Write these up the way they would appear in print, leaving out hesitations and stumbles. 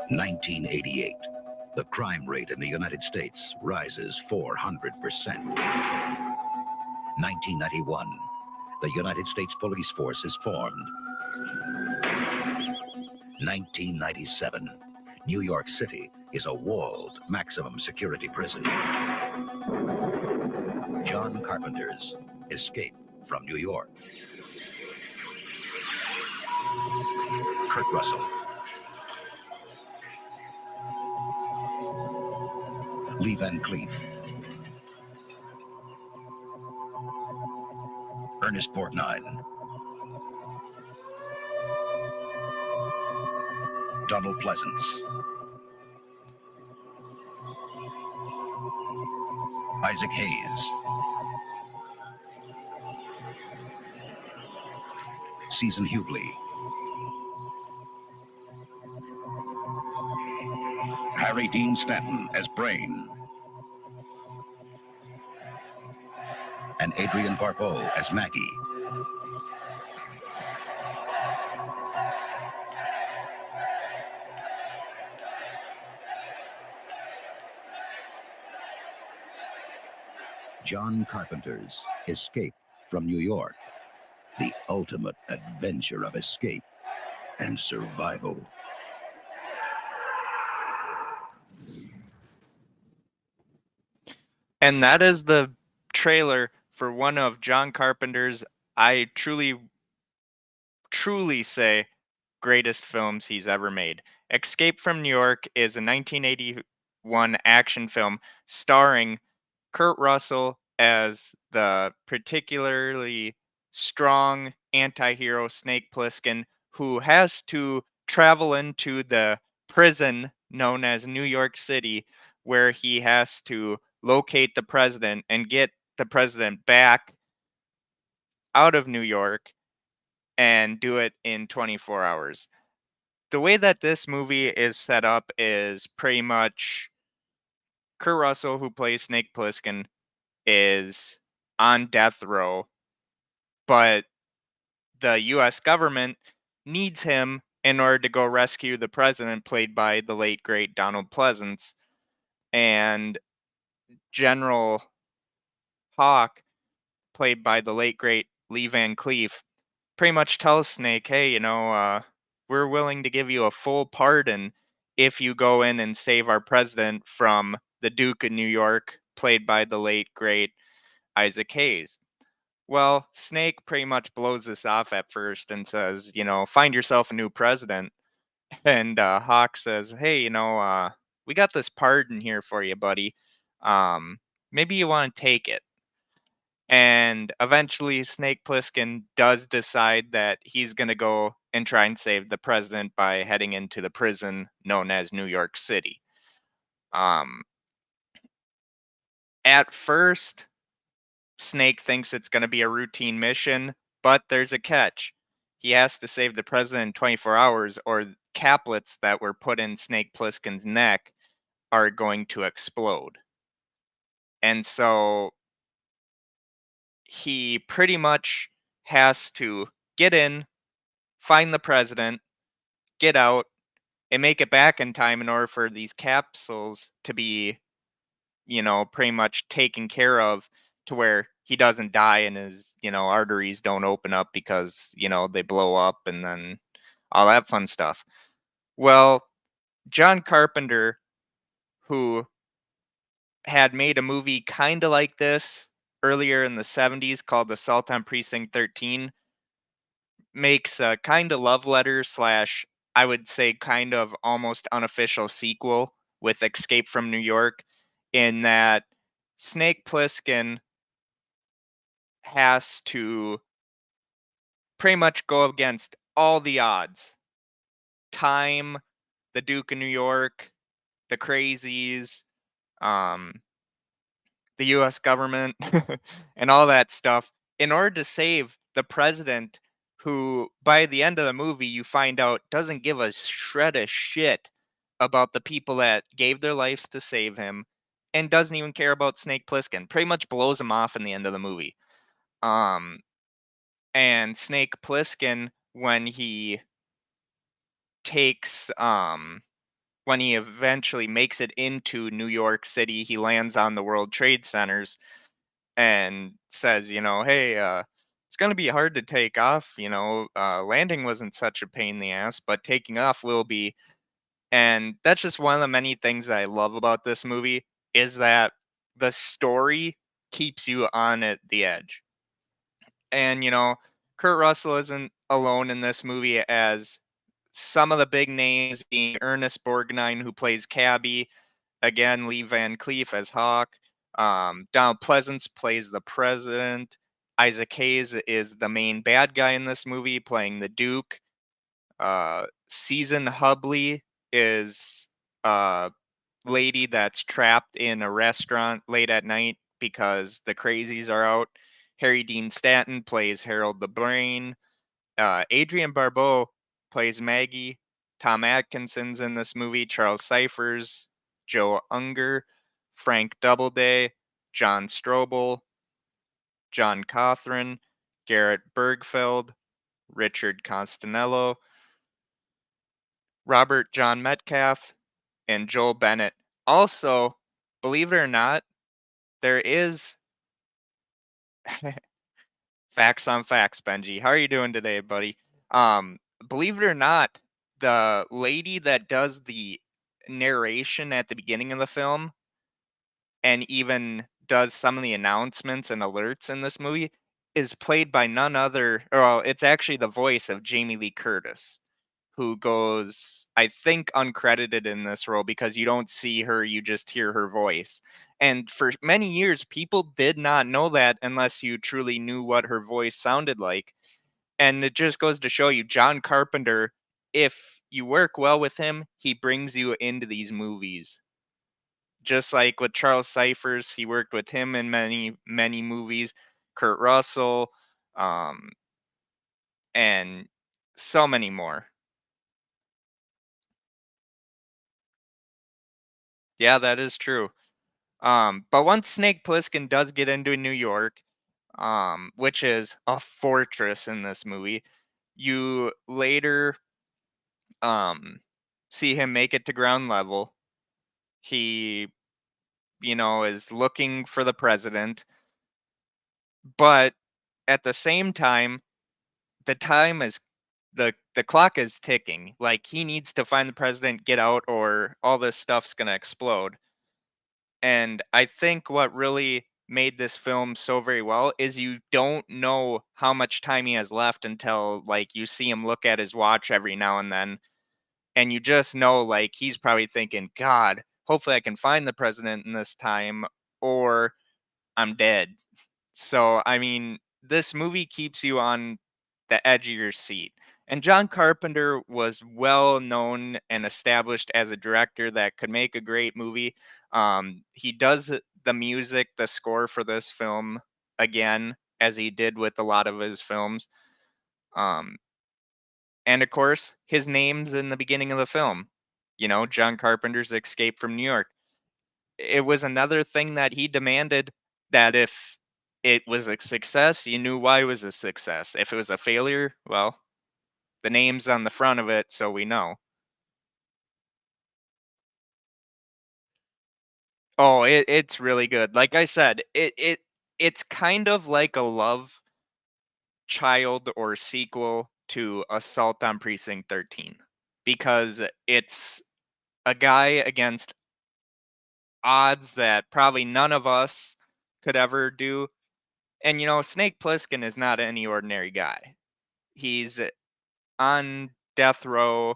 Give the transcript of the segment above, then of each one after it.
1988. The crime rate in the United States rises 400%. 1991. The United States Police Force is formed. 1997. New York City is a walled maximum security prison. John Carpenter's Escape from New York. Kurt Russell. Lee Van Cleef. Ernest Borgnine. Donald Pleasance. Isaac Hayes. Susan Hubley. Harry Dean Stanton as Brain. And Adrienne Barbeau as Maggie. John Carpenter's Escape from New York. The ultimate adventure of escape and survival. And that is the trailer for one of John Carpenter's, I truly say, greatest films he's ever made. Escape from New York is a 1981 action film starring Kurt Russell as the particularly strong anti-hero Snake Plisken, who has to travel into the prison known as New York City, where he has to locate the president and get the president back out of New York and do it in 24 hours. The way that this movie is set up is pretty much Kurt Russell, who plays Snake Plissken, is on death row, but the U.S. government needs him in order to go rescue the president, played by the late, great Donald Pleasance. And General Hawk, played by the late, great Lee Van Cleef, pretty much tells Snake, hey, we're willing to give you a full pardon if you go in and save our president from the Duke of New York, played by the late, great Isaac Hayes. Well, Snake pretty much blows this off at first and says, find yourself a new president. And Hawk says, hey, we got this pardon here for you, buddy. Maybe you want to take it. And eventually, Snake Plissken does decide that he's going to go and try and save the president by heading into the prison known as New York City. At first, Snake thinks it's going to be a routine mission, but there's a catch. He has to save the president in 24 hours, or caplets that were put in Snake Plissken's neck are going to explode. And so he pretty much has to get in, find the president, get out, and make it back in time in order for these capsules to be, pretty much taken care of to where he doesn't die and his, arteries don't open up because, they blow up and then all that fun stuff. Well, John Carpenter, who had made a movie kind of like this earlier in the 70s called Assault on Precinct 13, makes a kind of love letter slash, I would say, kind of almost unofficial sequel with Escape from New York, in that Snake Plissken has to pretty much go against all the odds. Time, the Duke of New York, the crazies, the US government, and all that stuff in order to save the president, who, by the end of the movie, you find out doesn't give a shred of shit about the people that gave their lives to save him, and doesn't even care about Snake Plissken. Pretty much blows him off in the end of the movie. And Snake Plissken, when he takes when he eventually makes it into New York City, he lands on the World Trade Centers and says, hey, it's going to be hard to take off. Landing wasn't such a pain in the ass, but taking off will be. And that's just one of the many things that I love about this movie is that the story keeps you on the edge. And, Kurt Russell isn't alone in this movie, as some of the big names being Ernest Borgnine, who plays Cabby, again, Lee Van Cleef as Hawk, Donald Pleasance plays the president, Isaac Hayes is the main bad guy in this movie, playing the Duke. Season Hubley is a lady that's trapped in a restaurant late at night because the crazies are out. Harry Dean Stanton plays Harold the Brain. Adrienne Barbeau plays Maggie. Tom Atkinson's in this movie. Charles Cyphers, Joe Unger, Frank Doubleday, John Strobel, John Cothran, Garrett Bergfeld, Richard Costanello, Robert John Metcalf, and Joel Bennett. Also, believe it or not, there is facts on facts, Benji. How are you doing today, buddy? Believe it or not, the lady that does the narration at the beginning of the film and even does some of the announcements and alerts in this movie is played by none other, or well, it's actually the voice of Jamie Lee Curtis, who goes, I think, uncredited in this role because you don't see her, you just hear her voice. And for many years, people did not know that unless you truly knew what her voice sounded like. And it just goes to show you, John Carpenter, if you work well with him, he brings you into these movies. Just like with Charles Cyphers, he worked with him in many, many movies. Kurt Russell, um, and so many more. Yeah, that is true. But once Snake Plissken does get into New York, which is a fortress in this movie, you later see him make it to ground level. He, is looking for the president, but at the same time, the time is the clock is ticking. Like, he needs to find the president, get out, or all this stuff's gonna explode. And I think what really made this film so very well is you don't know how much time he has left until, like, you see him look at his watch every now and then, and you just know, like, he's probably thinking, God, hopefully I can find the president in this time, or I'm dead. So, I mean, this movie keeps you on the edge of your seat. And John Carpenter was well known and established as a director that could make a great movie. He does the music, the score for this film again, as he did with a lot of his films. Um, and of course, his name's in the beginning of the film. John Carpenter's Escape from New York. It was another thing that he demanded, that if it was a success, you knew why it was a success. If it was a failure, well, the name's on the front of it, so we know. Oh, it's really good. Like I said, it's kind of like a love child or sequel to Assault on Precinct 13, because it's a guy against odds that probably none of us could ever do. And Snake Plissken is not any ordinary guy. He's on death row.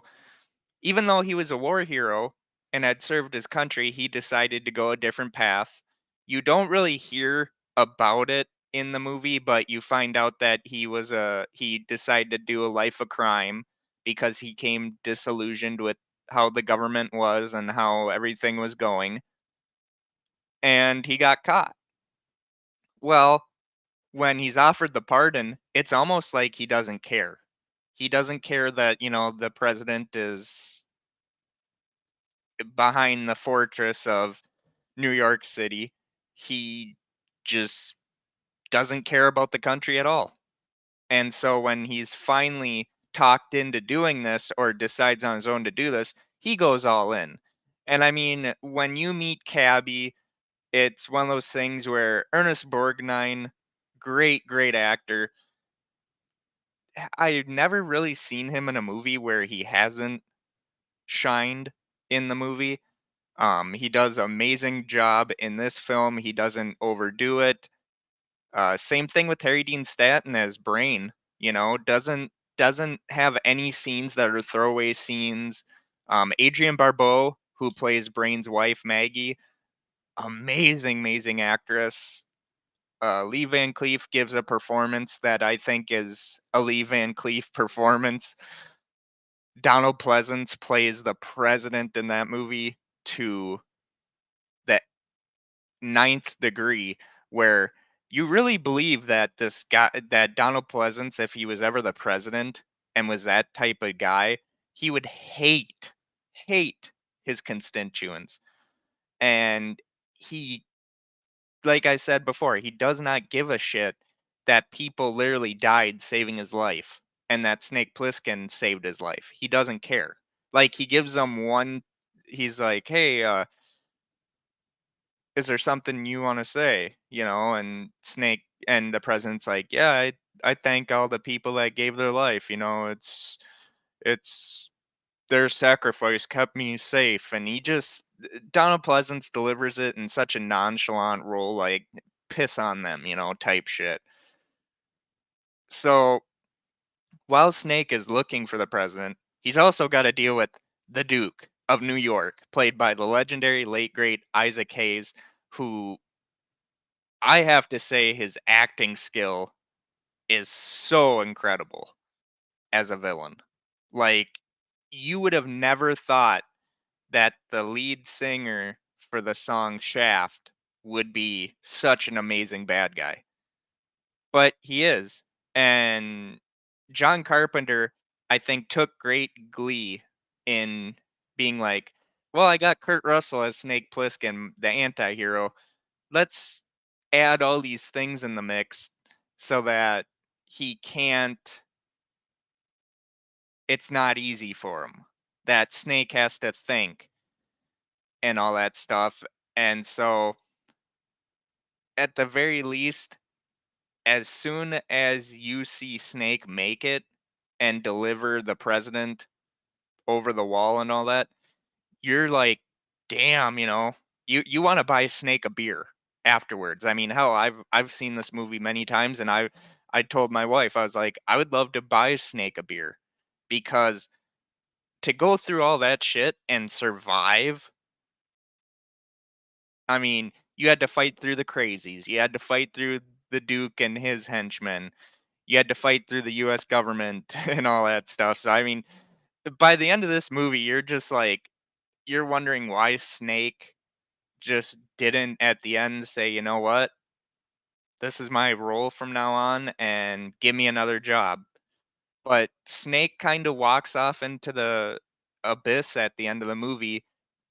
Even though he was a war hero and had served his country, he decided to go a different path. You don't really hear about it in the movie, but you find out that he decided to do a life of crime because he came disillusioned with how the government was and how everything was going, and he got caught. Well, when he's offered the pardon, it's almost like he doesn't care. He doesn't care that, the president is behind the fortress of New York City. He just doesn't care about the country at all. And so when he's finally talked into doing this, or decides on his own to do this, he goes all in. And I mean, when you meet Cabby, it's one of those things where Ernest Borgnine, great actor. I've never really seen him in a movie where he hasn't shined in the movie. He does an amazing job in this film. He doesn't overdo it. Same thing with Harry Dean Stanton as Brain. Doesn't have any scenes that are throwaway scenes. Adrienne Barbeau, who plays Brain's wife Maggie, amazing actress. Lee Van Cleef gives a performance that I think is a Lee Van Cleef performance. Donald Pleasance plays the president in that movie to the ninth degree, where you really believe that this guy, that Donald Pleasance, if he was ever the president and was that type of guy, he would hate his constituents. And he, like I said before, he does not give a shit that people literally died saving his life and that Snake Plissken saved his life. He doesn't care. Like, he gives them one, he's like, hey, is there something you want to say? And Snake and the president's like, yeah, I thank all the people that gave their life. It's their sacrifice kept me safe. And Donald Pleasance delivers it in such a nonchalant role, like, piss on them, type shit. So while Snake is looking for the president, he's also got to deal with the Duke of New York, played by the legendary late great Isaac Hayes, who, I have to say, his acting skill is so incredible as a villain. Like, you would have never thought that the lead singer for the song Shaft would be such an amazing bad guy. But he is. And John Carpenter, I think, took great glee in being like, well, I got Kurt Russell as Snake Plissken, the anti hero. Let's add all these things in the mix so that he can't, it's not easy for him. That Snake has to think and all that stuff. And so, at the very least, as soon as you see Snake make it and deliver the president over the wall and all that, you're like, damn, you want to buy Snake a beer afterwards. I mean, hell, I've seen this movie many times, and I told my wife, I was like, I would love to buy Snake a beer, because to go through all that shit and survive, I mean, you had to fight through the crazies, you had to fight through the Duke and his henchmen, you had to fight through the US government and all that stuff. So I mean, by the end of this movie, you're just like, you're wondering why Snake just didn't at the end say, you know what, this is my role from now on and give me another job. But Snake kind of walks off into the abyss at the end of the movie,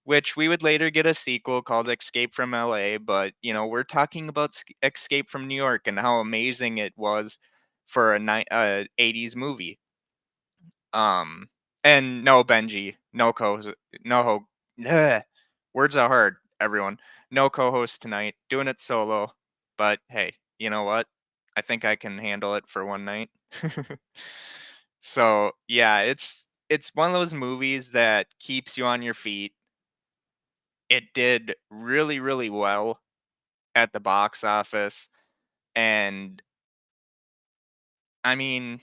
which we would later get a sequel called Escape from LA. But, we're talking about Escape from New York and how amazing it was for a 80s movie. Um, and no, Benji, no no ugh, words are hard, everyone. No co-host tonight, doing it solo. But hey, you know what? I think I can handle it for one night. So yeah, it's one of those movies that keeps you on your feet. It did really well at the box office, and I mean,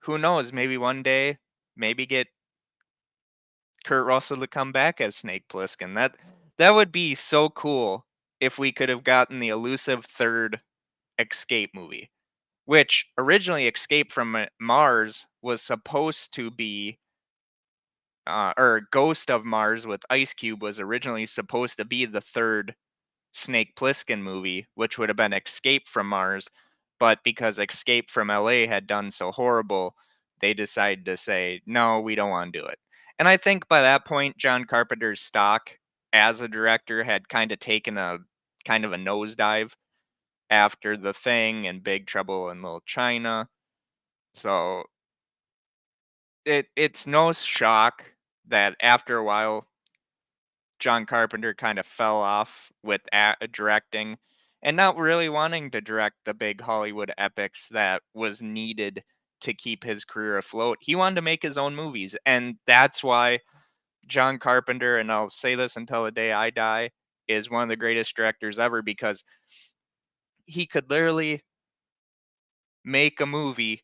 who knows? Maybe one day, maybe get Kurt Russell to come back as Snake Plissken. That would be so cool if we could have gotten the elusive third Escape movie, which originally Escape from Mars was supposed to be, or Ghost of Mars with Ice Cube was originally supposed to be the third Snake Plissken movie, which would have been Escape from Mars. But because Escape from LA had done so horrible, they decided to say, no, we don't want to do it. And I think by that point, John Carpenter's stock as a director had kind of taken a kind of a nosedive after The Thing and Big Trouble in Little China. So it's no shock that after a while, John Carpenter kind of fell off with directing and not really wanting to direct the big Hollywood epics that was needed to keep his career afloat. He wanted to make his own movies, and that's why John Carpenter, and I'll say this until the day I die, is one of the greatest directors ever, because he could literally make a movie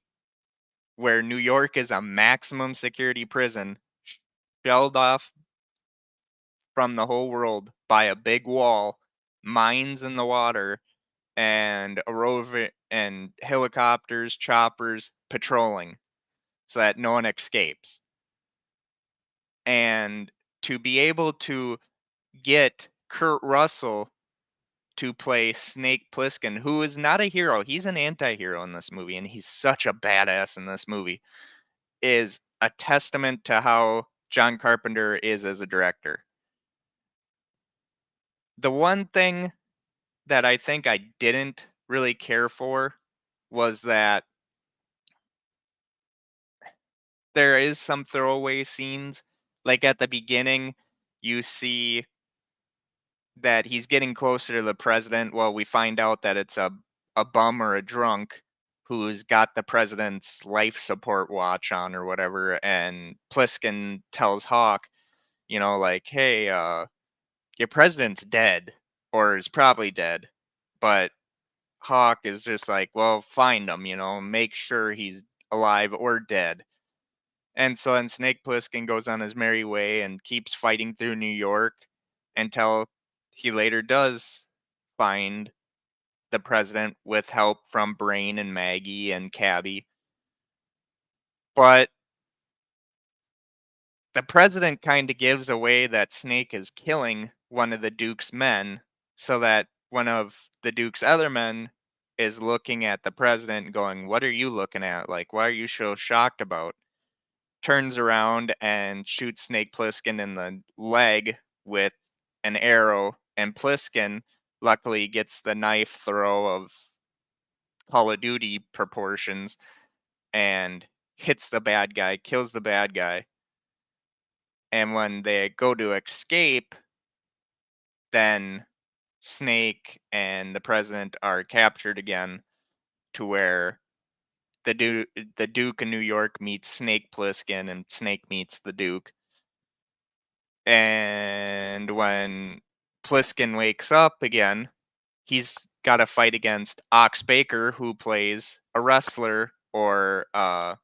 where New York is a maximum security prison, shelled off from the whole world by a big wall, mines in the water, and a rover and helicopters, choppers patrolling so that no one escapes. And to be able to get Kurt Russell to play Snake Plisken, who is not a hero, he's an anti-hero in this movie, and he's such a badass in this movie, is a testament to how John Carpenter is as a director. The one thing that I think I didn't really care for was that there is some throwaway scenes. Like at the beginning, you see that he's getting closer to the president. Well, we find out that it's a bum or a drunk who's got the president's life support watch on or whatever, and Plisken tells Hawk, like, hey, your president's dead, or is probably dead. But Hawk is just like, well, find him, make sure he's alive or dead. And so then Snake Plissken goes on his merry way and keeps fighting through New York until he later does find the president with help from Brain and Maggie and Cabby. But the president kind of gives away that Snake is killing one of the Duke's men, so that one of the Duke's other men is looking at the president and going, what are you looking at? Like, why are you so shocked about? Turns around and shoots Snake Plissken in the leg with an arrow, and Plisken luckily gets the knife throw of Call of Duty proportions and hits the bad guy, kills the bad guy. And when they go to escape, then Snake and the president are captured again, to where the Duke in New York meets Snake Plissken and Snake meets the Duke. And when Plisken wakes up again, he's got to fight against Ox Baker, who plays a wrestler, or I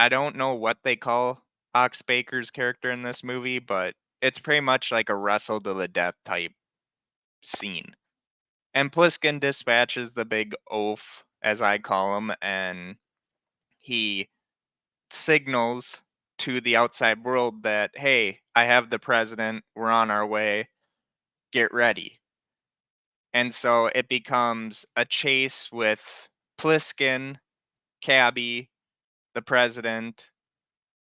don't know what they call Ox Baker's character in this movie, but it's pretty much like a wrestle to the death type scene. And Plisken dispatches the big oaf, as I call him, and he signals to the outside world that, hey, I have the president, we're on our way, get ready. And so it becomes a chase with Plisken, Cabby, the president,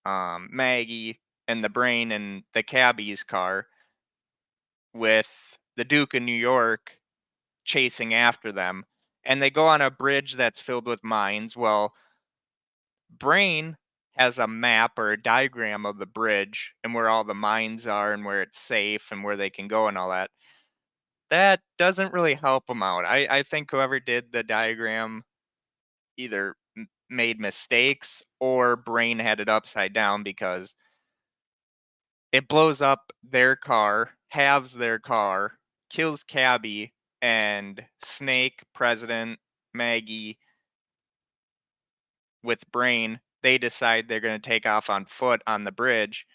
Maggie, and the Brain in the Cabby's car, with the Duke of New York chasing after them. And they go on a bridge that's filled with mines. Well, Brain has a map or a diagram of the bridge and where all the mines are and where it's safe and where they can go and all that. That doesn't really help them out. I think whoever did the diagram either made mistakes or Brain had it upside down, because it blows up their car, halves their car, kills Cabby, and Snake, President, Maggie, with Brain, they decide they're going to take off on foot on the bridge,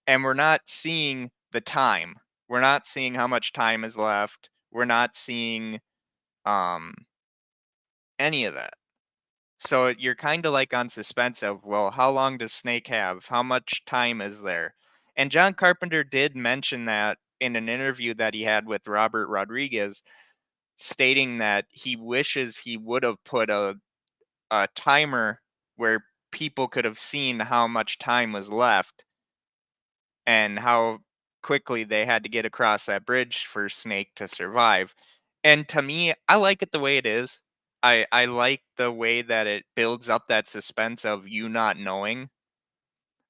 and we're not seeing the time. We're not seeing how much time is left. We're not seeing um any of that. So you're kind of like on suspense of, well, how long does Snake have? How much time is there? And John Carpenter did mention that in an interview that he had with Robert Rodriguez, stating that he wishes he would have put a timer where people could have seen how much time was left and how quickly they had to get across that bridge for Snake to survive. And to me, I like it the way it is. I like the way that it builds up that suspense of you not knowing.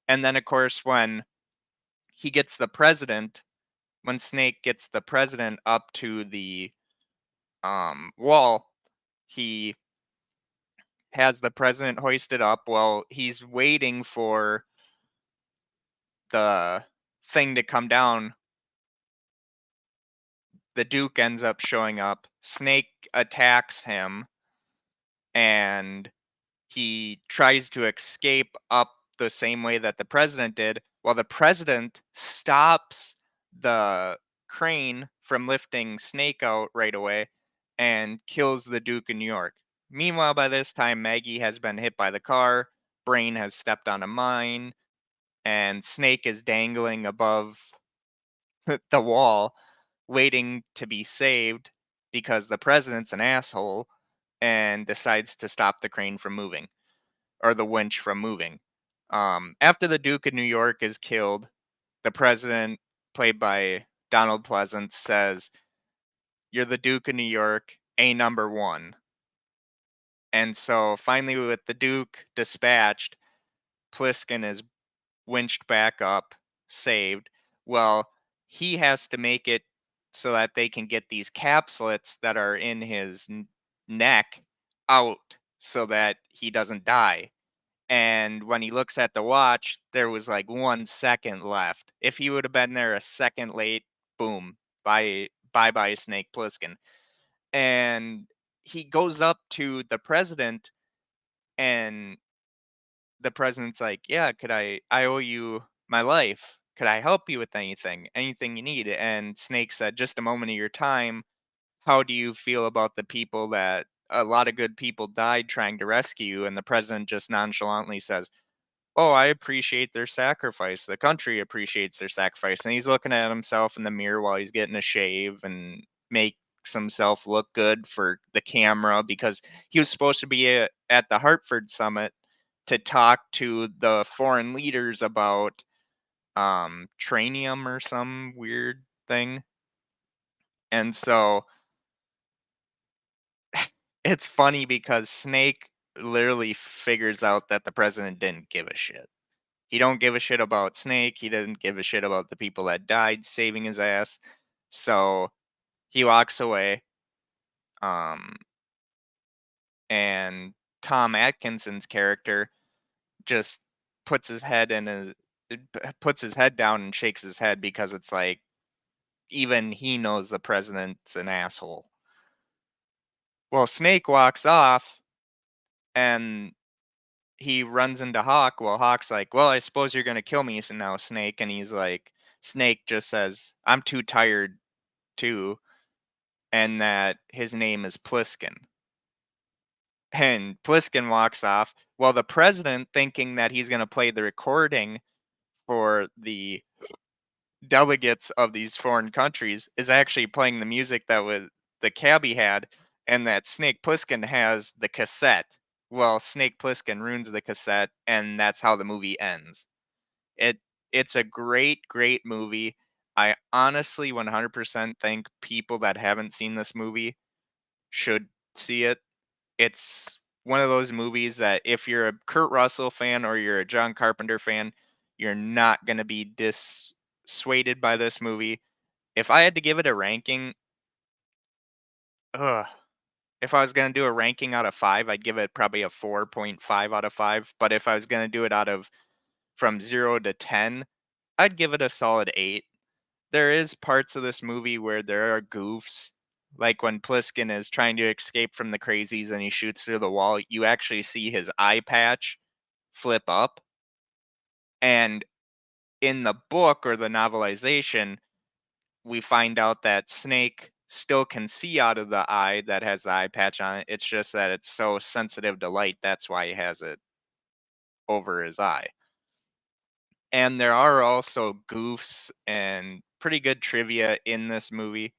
And then, of course, when he gets the president, when Snake gets the president up to the wall, he has the president hoisted up. Well, he's waiting for the thing to come down. The Duke ends up showing up. Snake attacks him, and he tries to escape up the same way that the president did, while the president stops the crane from lifting Snake out right away and kills the Duke of New York. Meanwhile, by this time, Maggie has been hit by the car, Brain has stepped on a mine, and Snake is dangling above the wall, waiting to be saved because the president's an asshole and decides to stop the crane from moving, or the winch from moving. After the Duke of New York is killed, the president, played by Donald Pleasance, says, "You're the Duke of New York, A number one." And so finally, with the Duke dispatched, Plisken is winched back up, saved. Well, he has to make it so that they can get these capsulets that are in his neck out so that he doesn't die. And when he looks at the watch, there was like 1 second left. If he would have been there a second late, boom, bye Snake Plissken. And he goes up to the president, and the president's like, "Yeah, I owe you my life. Could I help you with anything you need?" And Snake said, "Just a moment of your time. How do you feel about the people that a lot of good people died trying to rescue you?" And the president just nonchalantly says, "Oh, I appreciate their sacrifice. The country appreciates their sacrifice." And he's looking at himself in the mirror while he's getting a shave and makes himself look good for the camera, because he was supposed to be at the Hartford summit to talk to the foreign leaders about tranium or some weird thing. And so it's funny because Snake literally figures out that the president didn't give a shit. He don't give a shit about Snake. He doesn't give a shit about the people that died saving his ass. So he walks away. Um, and Tom Atkinson's character just puts his head in his puts his head down and shakes his head, because it's like even he knows the president's an asshole. Well, Snake walks off and he runs into Hawk. Well, Hawk's like, "Well, I suppose you're gonna kill me now, Snake." And he's like, Snake just says, "I'm too tired too," and that his name is Plisken. And Plisken walks off. Well, the president, thinking that he's gonna play the recording for the delegates of these foreign countries, is actually playing the music that was the cabbie had, and that Snake Plissken has the cassette. Well, Snake Plissken ruins the cassette, and that's how the movie ends. It it's a great movie. I honestly 100% think people that haven't seen this movie should see it. It's one of those movies that if you're a Kurt Russell fan or you're a John Carpenter fan, you're not going to be dissuaded by this movie. If I had to give it a ranking, ugh, if I was going to do a ranking out of 5, I'd give it probably a 4.5 out of 5. But if I was going to do it out of from 0 to 10, I'd give it a solid 8. There is parts of this movie where there are goofs, like when Plisken is trying to escape from the crazies and he shoots through the wall. You actually see his eye patch flip up. And in the book or the novelization, we find out that Snake still can see out of the eye that has the eye patch on it. It's just that it's so sensitive to light. That's why he has it over his eye. And there are also goofs and pretty good trivia in this movie.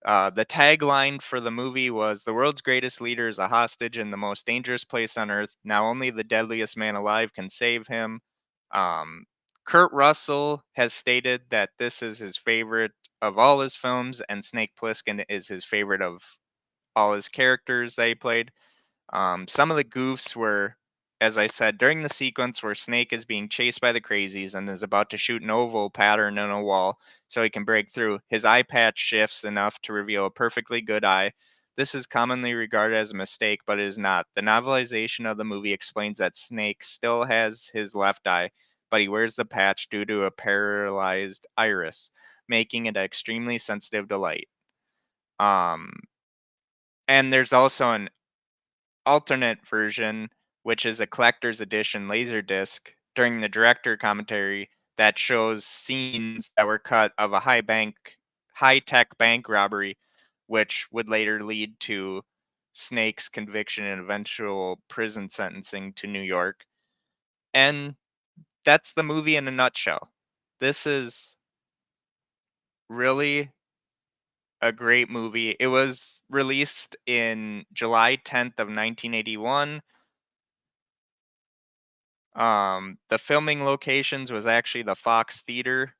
The tagline for the movie was, "The world's greatest leader is a hostage in the most dangerous place on earth. Now only the deadliest man alive can save him." Um, Kurt Russell has stated that this is his favorite of all his films, and Snake Plissken is his favorite of all his characters that he played. Some of the goofs were as I said, during the sequence where Snake is being chased by the crazies and is about to shoot an oval pattern in a wall so he can break through, his eye patch shifts enough to reveal a perfectly good eye. This is commonly regarded as a mistake, but it is not. The novelization of the movie explains that Snake still has his left eye, but he wears the patch due to a paralyzed iris, making it extremely sensitive to light. Um, and there's also an alternate version, which is a collector's edition laser disc during the director commentary that shows scenes that were cut of a high tech bank robbery, which would later lead to Snake's conviction and eventual prison sentencing to New York. And that's the movie in a nutshell. This is really a great movie. It was released in July 10th of 1981. The filming locations was actually the Fox Theater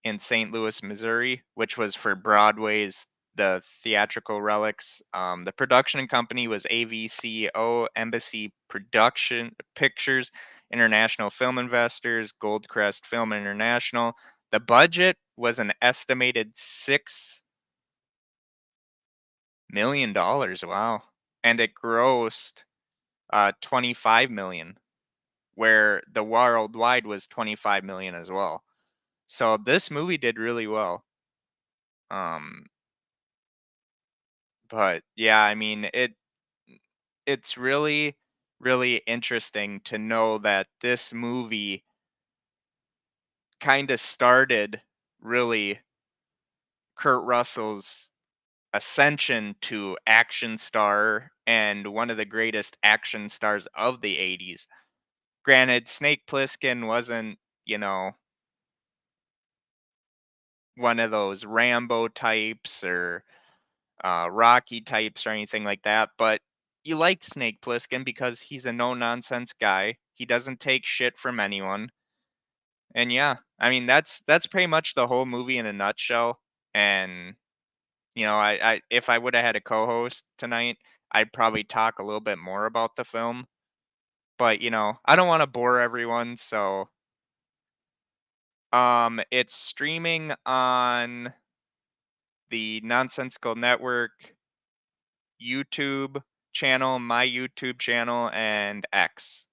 in St. Louis, Missouri, which was for Broadway's The Theatrical Relics. The production company was AVCO Embassy Production Pictures, International Film Investors, Goldcrest Film International. The budget was an estimated $6 million. Wow. And it grossed 25 million, where the worldwide was 25 million as well. So this movie did really well. Um, but yeah, I mean it's really really interesting to know that this movie kind of started really Kurt Russell's ascension to action star and one of the greatest action stars of the 80s. Granted, Snake Plissken wasn't, one of those Rambo types or Rocky types or anything like that, but you like Snake Plissken because he's a no nonsense guy. He doesn't take shit from anyone. And yeah, I mean that's pretty much the whole movie in a nutshell. And I if I would have had a co-host tonight, I'd probably talk a little bit more about the film. But I don't want to bore everyone, so it's streaming on the Nonsensical Network YouTube channel, my YouTube channel, and X.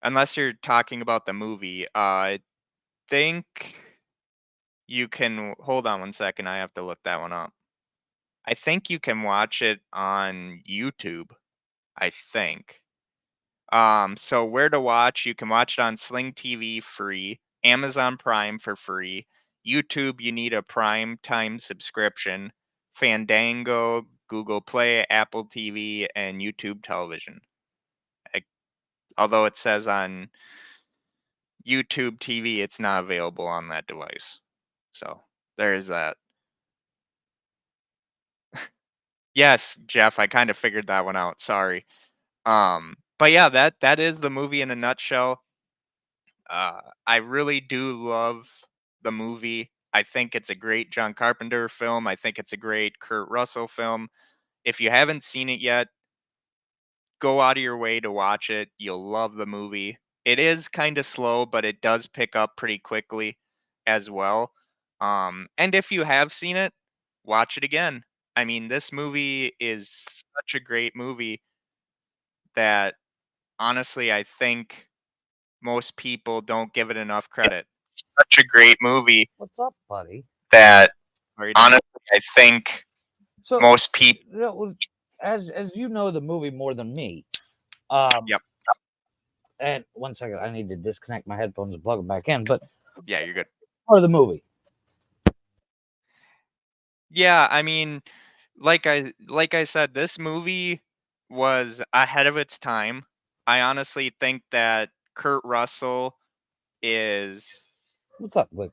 Unless you're talking about the movie, I think you can hold on one second. I have to look that one up. I think you can watch it on YouTube. I think. So where to watch? You can watch it on Sling TV free, Amazon Prime for free, YouTube. You need a Prime Time subscription, Fandango, Google Play, Apple TV, and YouTube Television. I, although it says on YouTube TV, it's not available on that device. So there is that. Yes, Jeff, I kind of figured that one out. Sorry. But yeah, that is the movie in a nutshell. I really do love the movie. I think it's a great John Carpenter film. I think it's a great Kurt Russell film. If you haven't seen it yet, go out of your way to watch it. You'll love the movie. It is kind of slow, but it does pick up pretty quickly as well. And if you have seen it, watch it again. I mean, this movie is such a great movie that honestly, I think most people don't give it enough credit. It's such a great movie What's up, buddy? that honestly, I think So most people. as you know the movie more than me. Yep. And 1 second, I need to disconnect my headphones and plug them back in. But Yeah, you're good. Or the movie. Yeah, I mean, like I said, this movie was ahead of its time. I honestly think that Kurt Russell is. What's up, Glick?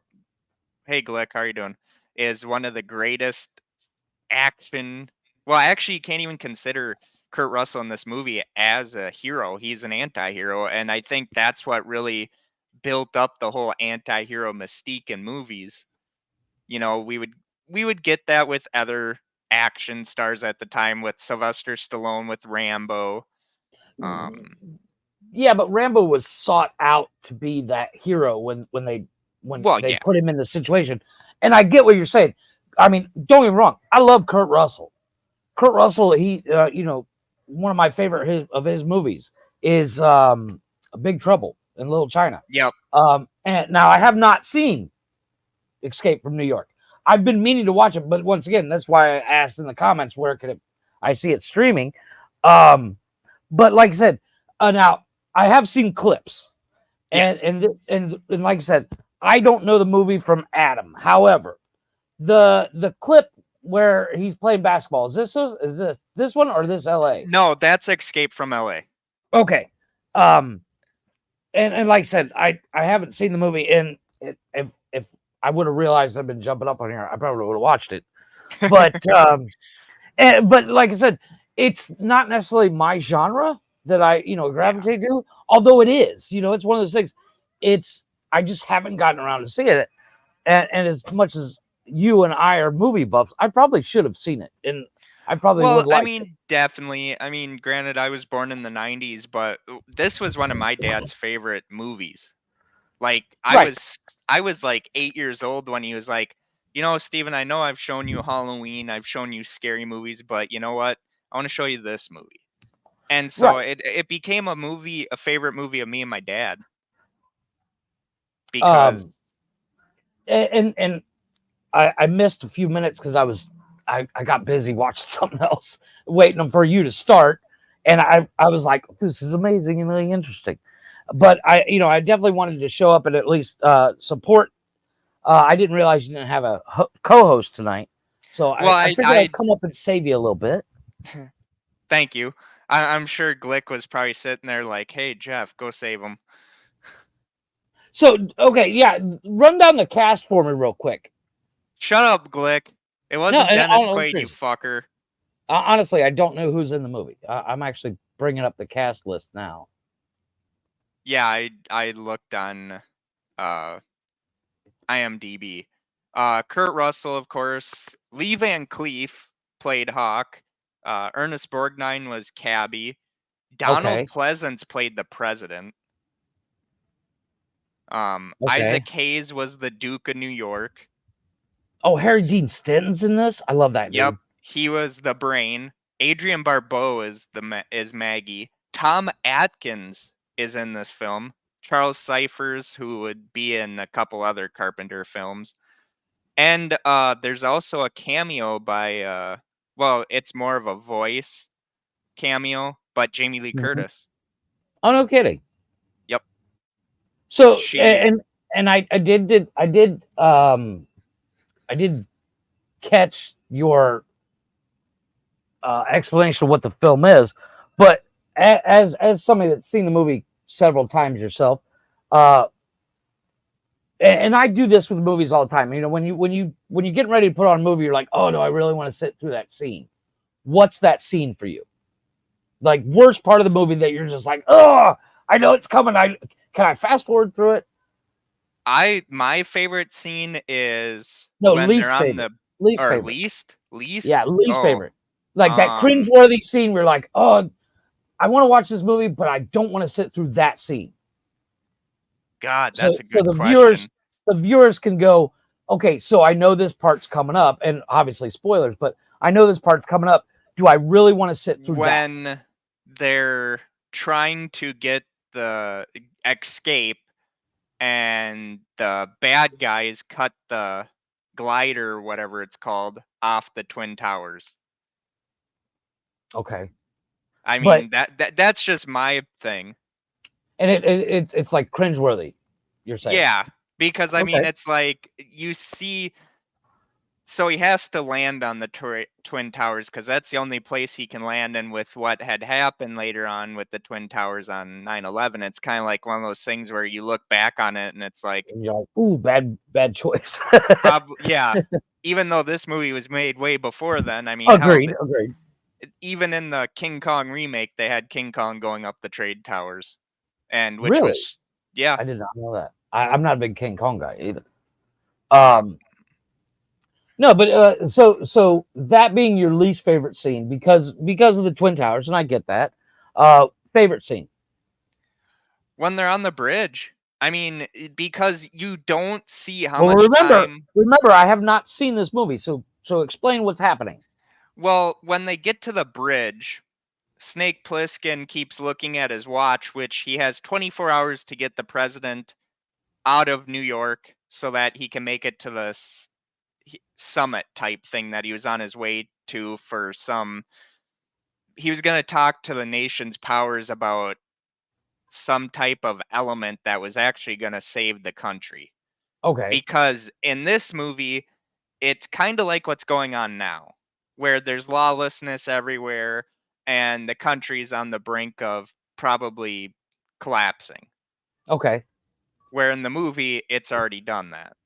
Hey, Glick, how are you doing? Is one of the greatest action. Well, actually, you can't even consider Kurt Russell in this movie as a hero. He's an anti-hero, and I think that's what really built up the whole anti-hero mystique in movies. We would get that with other action stars at the time, with Sylvester Stallone with Rambo. Yeah, but Rambo was sought out to be that hero when they Yeah. put him in the situation. And I get what you're saying. I mean, don't get me wrong. I love Kurt Russell. Kurt Russell, he one of my favorite of his movies is Big Trouble in Little China. Yep. And now I have not seen Escape from New York. I've been meaning to watch it, but once again, that's why I asked in the comments where I see it streaming. But like I said, now I have seen clips, Yes. and like I said, I don't know the movie from Adam. However, the clip where he's playing basketball is this one or this LA? No, that's Escape from LA. Okay. And like I said, I haven't seen the movie, and if I would have realized I've been jumping up on here, I probably would have watched it. But but like I said, it's not necessarily my genre that I gravitate to, although it is. It's one of those things. I just haven't gotten around to seeing it, and as much as you and I are movie buffs, I probably should have seen it, and I probably would like it. Definitely. I mean, granted, I was born in the 90s, but this was one of my dad's favorite movies. Like, I was like 8 years old when he was like, Steven, I know I've shown you Halloween, I've shown you scary movies, but you know what? I want to show you this movie. And so it became a favorite movie of me and my dad. Because and I missed a few minutes because I got busy watching something else, waiting for you to start, and I was like, this is amazing and really interesting. But I definitely wanted to show up and at least support. I didn't realize you didn't have a co-host tonight, so I figured I'd come up and save you a little bit. Thank you. I'm sure Glick was probably sitting there like, hey, Jeff, go save him. So, okay, yeah, run down the cast for me real quick. Shut up, Glick. It wasn't Dennis Quaid, you fucker. Honestly, I don't know who's in the movie. I'm actually bringing up the cast list now. Yeah, I looked on IMDb. Kurt Russell, of course. Lee Van Cleef played Hawk. Ernest Borgnine was Cabby. Donald Pleasance played the president. Isaac Hayes was the Duke of New York. Oh, Harry Dean Stanton's in this? I love that Yep, dude. he was the brain. Adrienne Barbeau is Maggie. Tom Atkins is in this film. Charles Cyphers, who would be in a couple other Carpenter films. And there's also a cameo by it's more of a voice cameo, but Jamie Lee Curtis. Oh, no kidding. Yep. So and I did catch your explanation of what the film is, but as somebody that's seen the movie several times yourself, and I do this with movies all the time. When you're getting ready to put on a movie, you're like, oh no, I really want to sit through that scene. What's that scene for you? Like, worst part of the movie that you're just like, oh, I know it's coming. Can I fast forward through it? My favorite scene is when they're on the least favorite. Like that cringeworthy scene where you're like, oh, I want to watch this movie, but I don't want to sit through that scene. God, that's a good question. The viewers can go, okay, so I know this part's coming up, and obviously spoilers, but I know this part's coming up. Do I really want to sit through that? When they're trying to get the escape and the bad guys cut the glider, whatever it's called, off the Twin Towers. Okay. I mean, that's just my thing. And it's like cringeworthy, you're saying? Yeah, because I mean, it's like you see. So he has to land on the Twin Towers because that's the only place he can land. And with what had happened later on with the Twin Towers on 9/11, it's kind of like one of those things where you look back on it and it's like, and you're like, ooh, bad choice. Yeah. Even though this movie was made way before then. I mean, agreed. Even in the King Kong remake, they had King Kong going up the trade towers, and which really? was I did not know that. I'm not a big King Kong guy either. No, but so that being your least favorite scene because of the Twin Towers, and I get that. favorite scene? When they're on the bridge. I mean, because you don't see how Well, much time. remember, I have not seen this movie, so explain what's happening. Well, when they get to the bridge, Snake Plissken keeps looking at his watch, which he has 24 hours to get the president out of New York so that he can make it to the summit type thing that he was on his way to for some. He was going to talk to the nation's powers about some type of element that was actually going to save the country. Okay. Because in this movie, it's kind of like what's going on now, where there's lawlessness everywhere and the country's on the brink of probably collapsing. Okay. Where in the movie, it's already done that.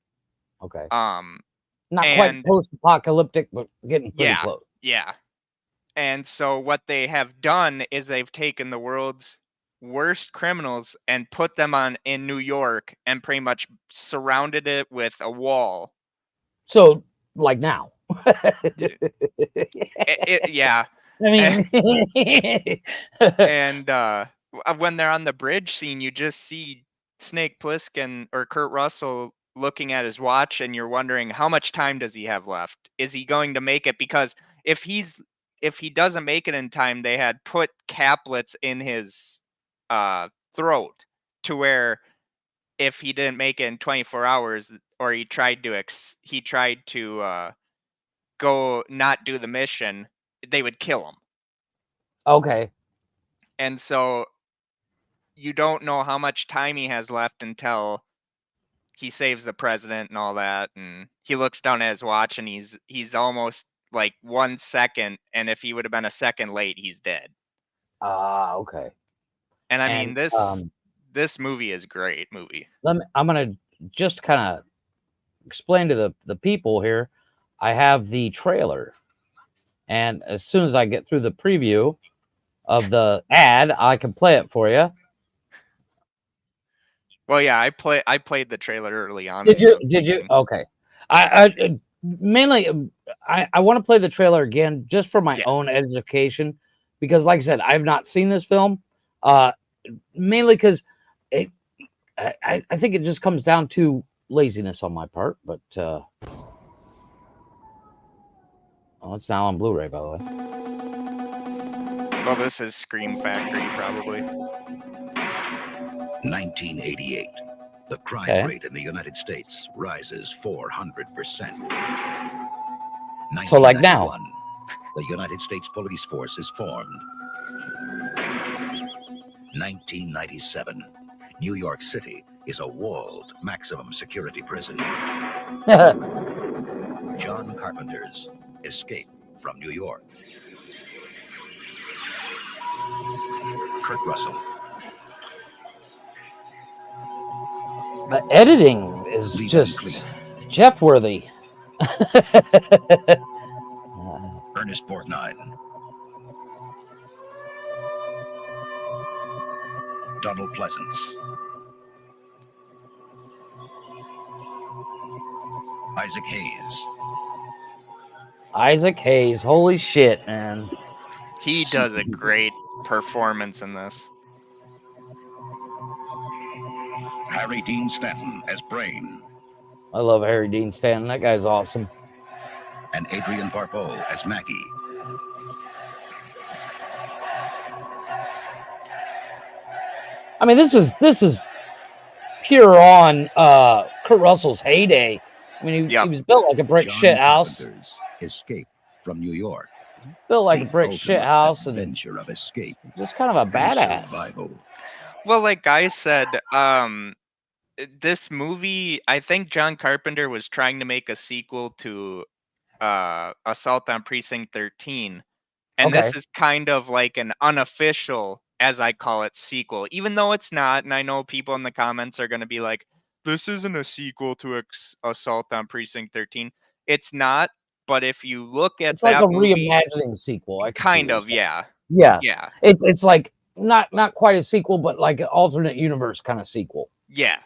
Okay. Um, Not quite and post-apocalyptic, but getting pretty yeah, close. yeah. And so what they have done is they've taken the world's worst criminals and put them in New York and pretty much surrounded it with a wall. So, like now. Yeah. I mean, And when they're on the bridge scene, you just see Snake Plissken or Kurt Russell looking at his watch, and you're wondering how much time does he have left? Is he going to make it? Because if he doesn't make it in time, they had put caplets in his throat to where if he didn't make it in 24 hours, or he tried to go not do the mission, they would kill him. okay. And so you don't know how much time he has left until he saves the president and all that. And he looks down at his watch and he's almost like 1 second. And if he would have been a second late, he's dead. Okay. And I And, mean, this movie is a great movie. I'm gonna just kind of explain to the people here. I have the trailer, and as soon as I get through the preview of the ad, I can play it for you. Well, yeah, I played the trailer early on. Did you? Okay. I mainly I want to play the trailer again just for my own education, because like I said, I've not seen this film. Mainly because I think it just comes down to laziness on my part, but oh, it's now on Blu-ray, by the way. Well, this is Scream Factory, probably. 1988. The crime rate in the United States rises 400%. So like now. The United States Police Force is formed. 1997. New York City is a walled maximum security prison. John Carpenter's Escape from New York. Kurt Russell. The editing is just Jeff-worthy. Ernest Borgnine. Donald Pleasance. Isaac Hayes. Isaac Hayes, holy shit, man. He does a great performance in this. Harry Dean Stanton as Brain. I love Harry Dean Stanton. That guy's awesome. And Adrienne Barbeau as Maggie. I mean, this is pure on Kurt Russell's heyday. I mean, he was built like a brick shit house. Escape from New York. Built like a brick shit house, and adventure of escape. Just kind of a badass. Well, like I said, this movie, I think John Carpenter was trying to make a sequel to Assault on Precinct 13. And this is kind of like an unofficial, as I call it, sequel, even though it's not. And I know people in the comments are going to be like, this isn't a sequel to Assault on Precinct 13. It's not. But if you look at it's like that a movie, reimagining sequel. Kind of, yeah. Yeah. It's like not quite a sequel, but like an alternate universe kind of sequel. Yeah.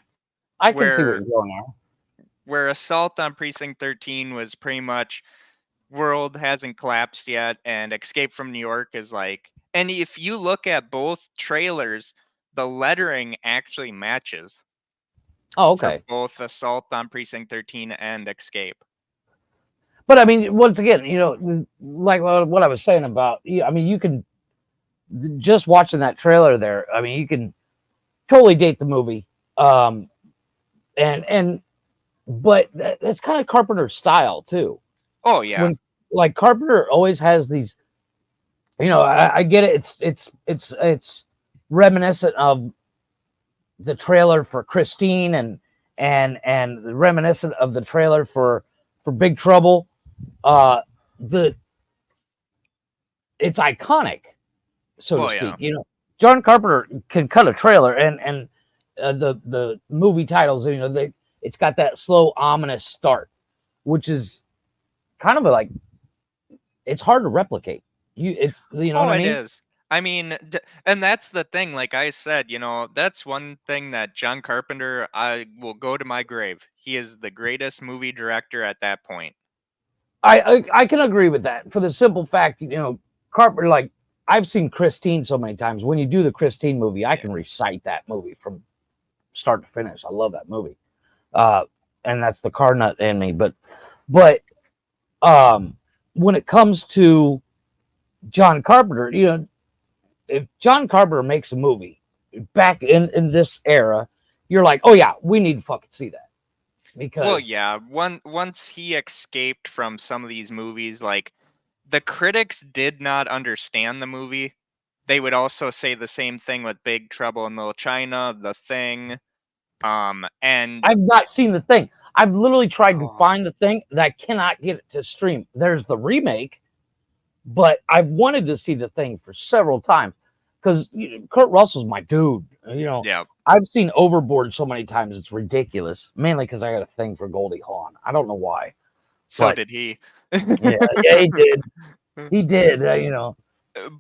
I can see what you're going on. Where Assault on Precinct 13 was pretty much world hasn't collapsed yet, and Escape from New York is like And if you look at both trailers, the lettering actually matches Oh, for okay. both Assault on Precinct 13 and Escape. But I mean, once again, like what I was saying about, I mean, you can just watching that trailer there. I mean, you can totally date the movie, and but that's kind of Carpenter's style too. Oh yeah. When like Carpenter always has these, I get it. It's reminiscent of the trailer for Christine and reminiscent of the trailer for Big Trouble. The it's iconic, so to speak. Yeah. John Carpenter can cut a trailer and the movie titles. It's got that slow, ominous start, which is kind of like it's hard to replicate. It's what I mean. It is. I mean, and that's the thing. Like I said, that's one thing that John Carpenter, I will go to my grave. He is the greatest movie director at that point. I can agree with that for the simple fact, Carpenter, like I've seen Christine so many times. When you do the Christine movie, I can recite that movie from start to finish. I love that movie. And that's the car nut in me. But when it comes to John Carpenter, if John Carpenter makes a movie back in this era, you're like, oh yeah, we need to fucking see that. Because well, yeah, once he escaped from some of these movies, like the critics did not understand the movie. They would also say the same thing with Big Trouble in Little China, The Thing, and I've not seen The Thing. I've literally tried to find The Thing, and I cannot get it to stream. There's the remake, but I've wanted to see The Thing for several times because Kurt Russell's my dude. Yeah. I've seen Overboard so many times it's ridiculous. Mainly because I got a thing for Goldie Hawn. I don't know why. So did he. yeah, he did. He did.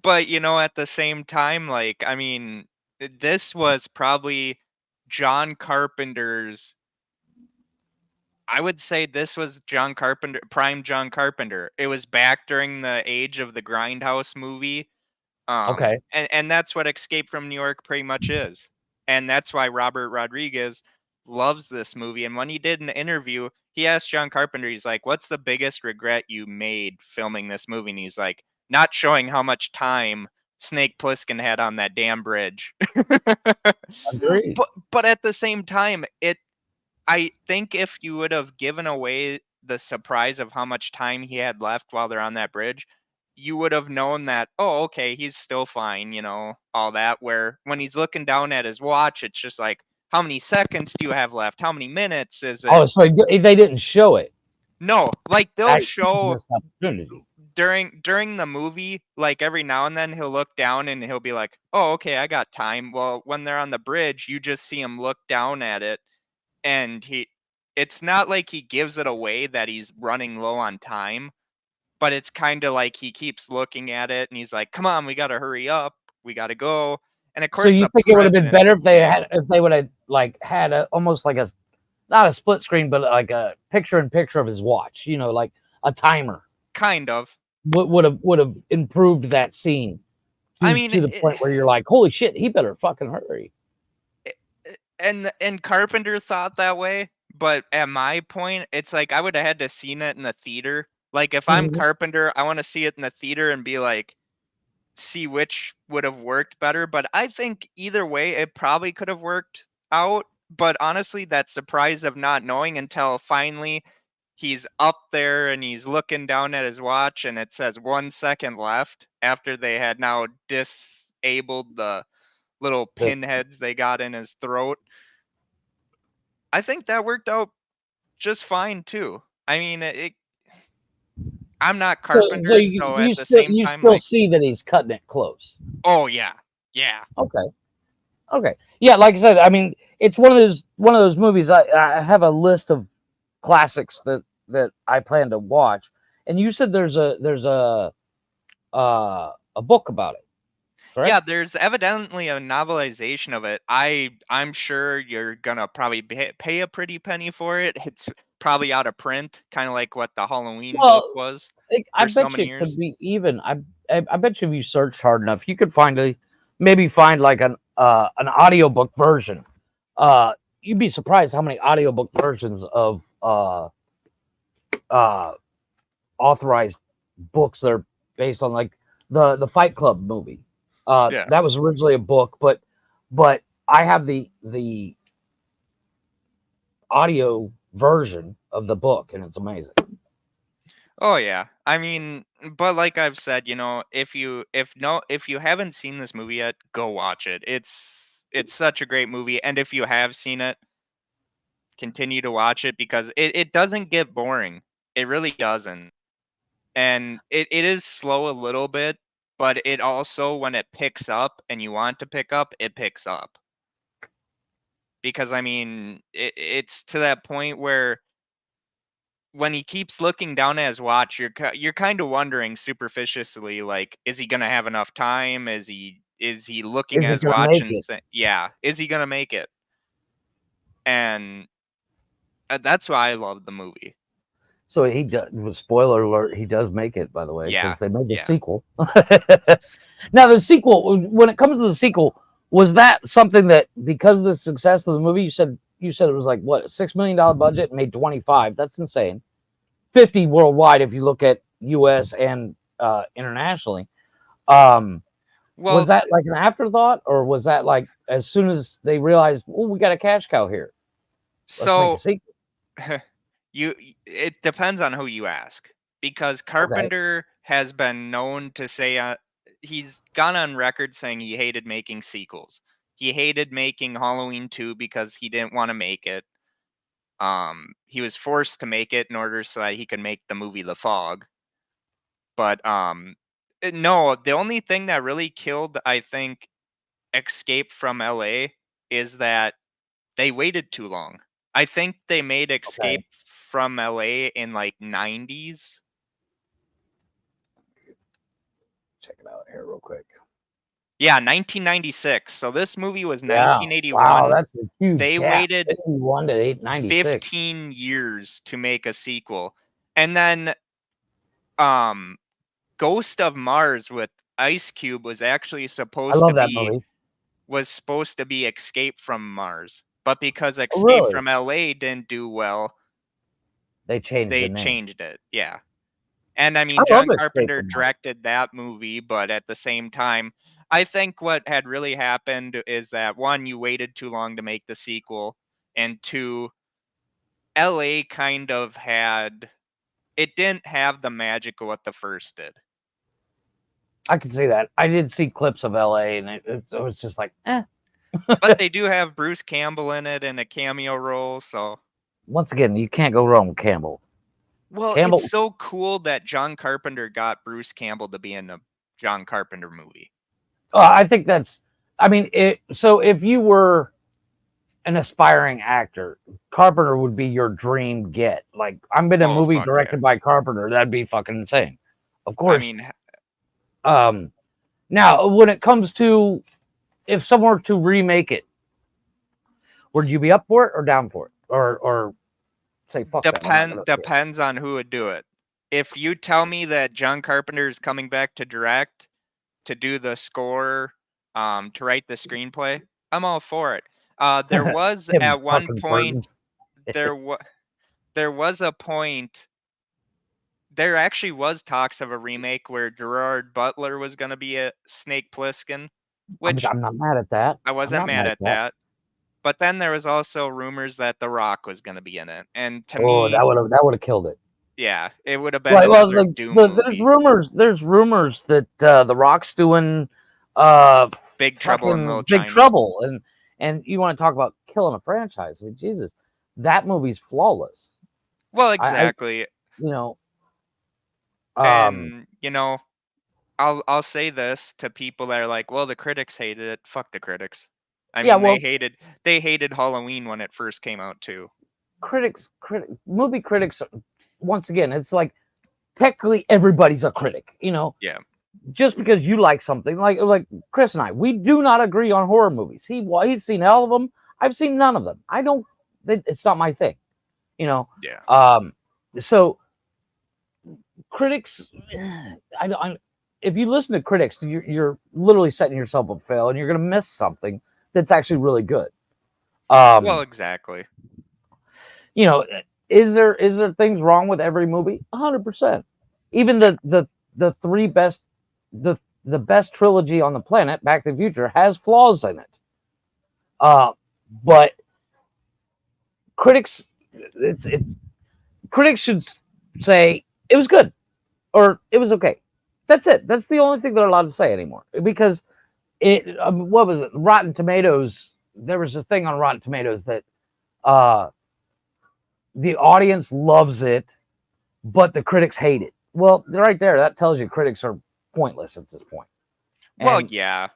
But at the same time, like I mean, this was probably John Carpenter's. I would say this was John Carpenter, prime John Carpenter. It was back during the age of the Grindhouse movie. Okay. And that's what Escape from New York pretty much is. And that's why Robert Rodriguez loves this movie. And when he did an interview, he asked John Carpenter, he's like, what's the biggest regret you made filming this movie? And he's like, not showing how much time Snake Plisken had on that damn bridge. Agreed. But at the same time, I think if you would have given away the surprise of how much time he had left while they're on that bridge, you would have known that, oh, okay, he's still fine, all that. Where when he's looking down at his watch, it's just like, how many seconds do you have left? How many minutes is it? Oh, so they didn't show it. No, like they'll show during the movie, like every now and then he'll look down and he'll be like, oh, okay, I got time. Well, when they're on the bridge, you just see him look down at it, and it's not like he gives it away that he's running low on time. But it's kind of like he keeps looking at it and he's like, come on, we got to hurry up. We got to go. And of course, so you think it would have been better if they would have like had almost like not a split screen, but like a picture-in-picture of his watch, like a timer. Kind of. Would have improved that scene. To the point where you're like, holy shit, he better fucking hurry. And Carpenter thought that way. But at my point, it's like I would have had to seen it in the theater. Like, if I'm Carpenter, I want to see it in the theater and be like, see which would have worked better. But I think either way, it probably could have worked out. But honestly, that surprise of not knowing until finally he's up there and he's looking down at his watch and it says 1 second left after they had now disabled the little pinheads they got in his throat. I think that worked out just fine, too. I mean, I'm not Carpenter, so at the same time, you still see that he's cutting it close. Oh yeah. Okay. Yeah, like I said, I mean, it's one of those movies. I have a list of classics that I plan to watch, and you said there's a book about it. Correct? Yeah, there's evidently a novelization of it. I'm sure you're gonna probably pay a pretty penny for it. It's probably out of print, kind of like what the Halloween book was. I bet you it could be even. I bet you if you search hard enough, you could maybe find like an audiobook version. You'd be surprised how many audiobook versions of authorized books that are based on, like the Fight Club movie. Yeah. That was originally a book, but I have the audio version of the book, and it's amazing. Oh yeah. I mean, but like I've said, if you haven't seen this movie yet, go watch it. It's such a great movie, and if you have seen it, continue to watch it because it doesn't get boring. It really doesn't. And it is slow a little bit, but it also, when it picks up and you want to pick up, it picks up. Because I mean, it's to that point where when he keeps looking down at his watch, you're kind of wondering superficially, like, is he gonna have enough time? Is he looking Is at it his gonna watch make and it? yeah, is he gonna make it? And that's why I love the movie. So he does. Spoiler alert: he does make it, by the way, Yeah, because they made the yeah. sequel. Now, the sequel. When it comes to the sequel, was that something that, because of the success of the movie, you said it was like what, $6 million budget, and made 25? That's insane. 50 worldwide if you look at U.S. and internationally. Was Well, that like an afterthought, or was that like as soon as they realized, oh, we got a cash cow here, let's make a so sequel? it depends on who you ask, because Carpenter has been known to say he's gone on record saying he hated making sequels. He hated making Halloween 2 because he didn't want to make it. He was forced to make it in order so that he could make the movie The Fog. But no, the only thing that really killed, I think, Escape from LA is that they waited too long. I think they made Okay, Escape from LA in like 90s. check it out here real quick. Yeah, 1996. So this movie was Yeah, 1981. wow, that's a huge They gap. waited 81 to 96. 15 years to make a sequel. And then Ghost of Mars with Ice Cube was actually I supposed to love that be movie. Escape from Mars. But because Oh, Escape really? from LA didn't do well, They changed the they name. changed it. Yeah. And I I mean, love John Escape Carpenter from Mars. directed that movie, but at the same time, I think what had really happened is that, one, you waited too long to make the sequel, and two, LA kind of didn't have the magic of what the first did. I can see that. I did see clips of LA, and it was just like, eh. But they do have Bruce Campbell in it in a cameo role, so. Once again, you can't go wrong with Campbell. Well, Campbell, it's so cool that John Carpenter got Bruce Campbell to be in a John Carpenter movie. I think that's. I mean, so if you were an aspiring actor, Carpenter would be your dream get. Like, I'm in a Oh, movie fuck directed yeah. by Carpenter. That'd be fucking insane. Of course. I mean, now when it comes to, if someone were to remake it, would you be up for it or down for it, or say fuck that? I'm not gonna do it? depends on who would do it. If you tell me that John Carpenter is coming back to direct, to do the score, to write the screenplay, I'm all for it. There was Tim at one fucking point, Burton. there was a point. There actually was talks of a remake where Gerard Butler was going to be a Snake Plisken, which I'm not mad at that. I I'm wasn't not mad at that. But then there was also rumors that The Rock was going to be in it, and to Oh, me, that would have killed it. yeah, it would have been Right. Well, another Doom movie. there's rumors that The Rock's doing Big Trouble in Little Big China. Trouble, and you want to talk about killing a franchise? I mean, Jesus, that movie's flawless. Well, exactly. You know, And I'll say this to people that are like, well, the critics hated it. Fuck the critics. I Yeah, mean, well- they hated Halloween when it first came out too. movie critics. Once again, it's like technically everybody's a critic. Yeah. Just because you like something, like Chris and I, we do not agree on horror movies. He's seen all of them. I've seen none of them. I don't. It's not my thing. Yeah. So critics, if you listen to critics, you're literally setting yourself up to fail, and you're going to miss something that's actually really good. Well, exactly. You know, is there things wrong with every movie? 100%. Even the three best the best trilogy on the planet, Back to the Future, has flaws in it. But critics, critics should say it was good or it was okay. That's it. That's the only thing they're allowed to say anymore. Because what was it? Rotten Tomatoes. There was a thing on Rotten Tomatoes that the audience loves it, but the critics hate it. Well, right there, that tells you critics are pointless at this point. Well, And, yeah.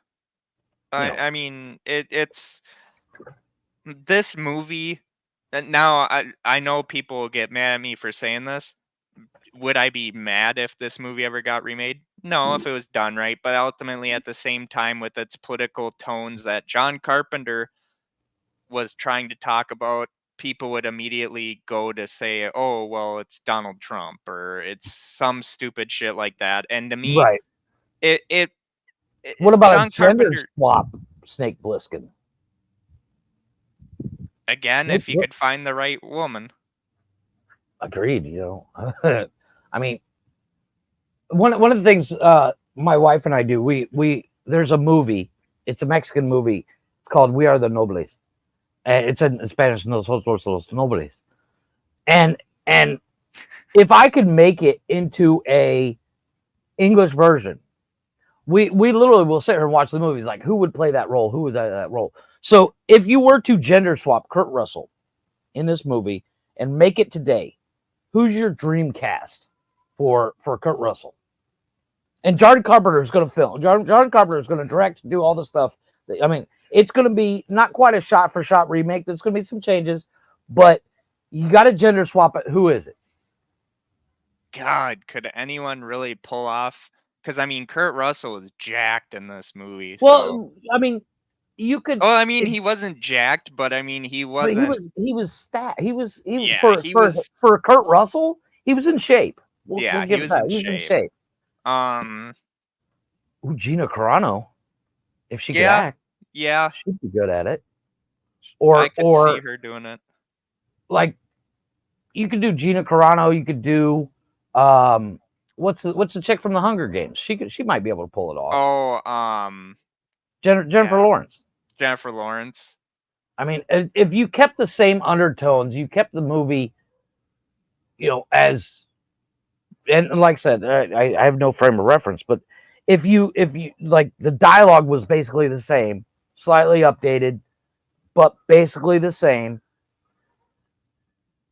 I mean, it's this movie. Now, I know people will get mad at me for saying this. Would I be mad if this movie ever got remade? No, if it was done right. But ultimately, at the same time, with its political tones that John Carpenter was trying to talk about, people would immediately go to say, oh, well, it's Donald Trump or it's some stupid shit like that. And to me, right. it What about John a gender Carpenter, swap, Snake Plisken? again, Snake if you could find the right woman. Agreed. I mean, one of the things my wife and I do, we there's a movie. It's a Mexican movie. It's called We Are the Nobles. It's in Spanish, Nosotros los Nobles. And if I could make it into a English version, we literally will sit here and watch the movies. Like, who would play that role? Who would that role? So if you were to gender swap Kurt Russell in this movie and make it today, who's your dream cast for Kurt Russell? And John Carpenter is going to film. John Carpenter is going to direct, do all the stuff. I mean, it's going to be not quite a shot-for-shot remake. There's going to be some changes, but you got to gender swap it. Who is it? God, could anyone really pull off? Because, I mean, Kurt Russell is jacked in this movie. Well, I mean, you could. Oh, I mean, he wasn't jacked, but I mean, he wasn't. He was stat. He was for Kurt Russell. He was in shape. He was in shape. Gina Carano, if she could act, she'd be good at it. I could see her doing it. Like, you could do Gina Carano. You could do what's the chick from the Hunger Games? She might be able to pull it off. Oh, Jennifer Lawrence. Jennifer Lawrence. I mean, if you kept the same undertones, you kept the movie, as, and like I said, I have no frame of reference, but if you like, the dialogue was basically the same, slightly updated, but basically the same,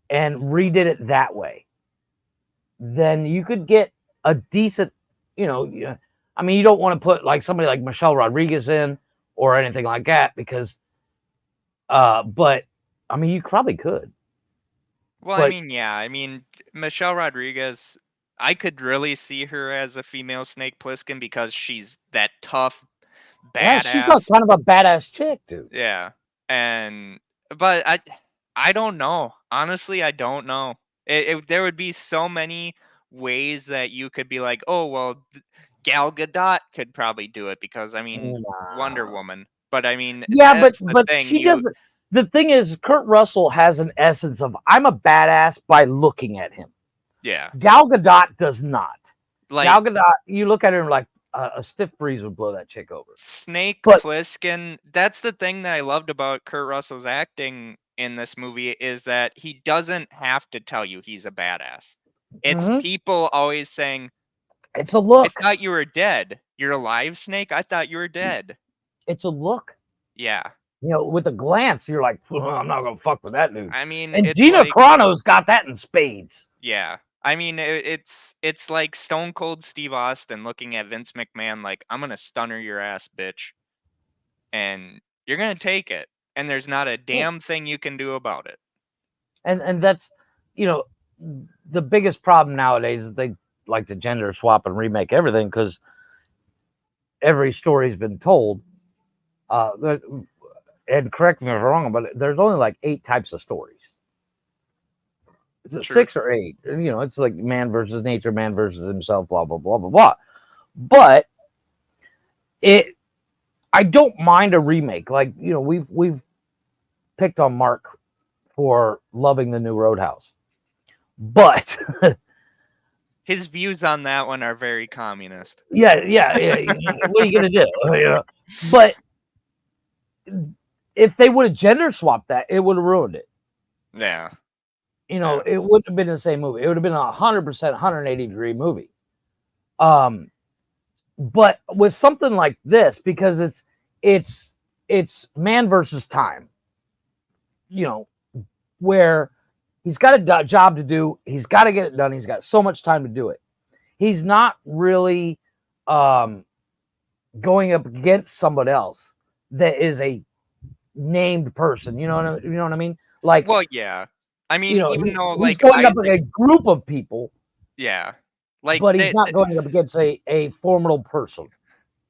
and redid it that way, then you could get a decent, I mean, you don't want to put like somebody like Michelle Rodriguez in or anything like that, because but I mean, you probably could. Well, I mean, Michelle Rodriguez, I could really see her as a female Snake Plisken because she's that tough, badass. Yeah, she's kind of a badass chick, dude. Yeah, but I don't know. Honestly, I don't know. There would be so many ways that you could be like, oh, well, Gal Gadot could probably do it because, I mean, Wonder Woman. But I mean, but she doesn't. The thing is, Kurt Russell has an essence of I'm a badass by looking at him. Yeah. Gal Gadot does not. Like, Gal Gadot, you look at her and like a stiff breeze would blow that chick over. Snake Plisken. That's the thing that I loved about Kurt Russell's acting in this movie is that he doesn't have to tell you he's a badass. It's people always saying, it's a look. I thought you were dead. You're alive, Snake? I thought you were dead. It's a look. Yeah. With a glance, you're like, I'm not going to fuck with that dude. I mean, and Gina Carano's got that in spades. Yeah. I mean, it's like Stone Cold Steve Austin looking at Vince McMahon like, I'm going to stunner your ass, bitch. And you're going to take it. And there's not a damn thing you can do about it. And that's, the biggest problem nowadays is they like to gender swap and remake everything because every story's been told. And correct me if I'm wrong, but there's only like 8 types of stories. Is it 6 or 8? It's like man versus nature, man versus himself, blah, blah, blah, blah, blah. But I don't mind a remake. Like, we've picked on Mark for loving the new Roadhouse, but His views on that one are very communist. yeah. What are you gonna do? But if they would have gender swapped that, it would have ruined it. Yeah. It wouldn't have been the same movie. It would have been 100%, 180-degree movie. But with something like this, because it's man versus time, where he's got a job to do, he's got to get it done, he's got so much time to do it. He's not really going up against somebody else that is a named person. You know what I mean? Like, well, yeah. I mean, even though he's like going up against a group of people, yeah, like, but he's not going up against a formidable person.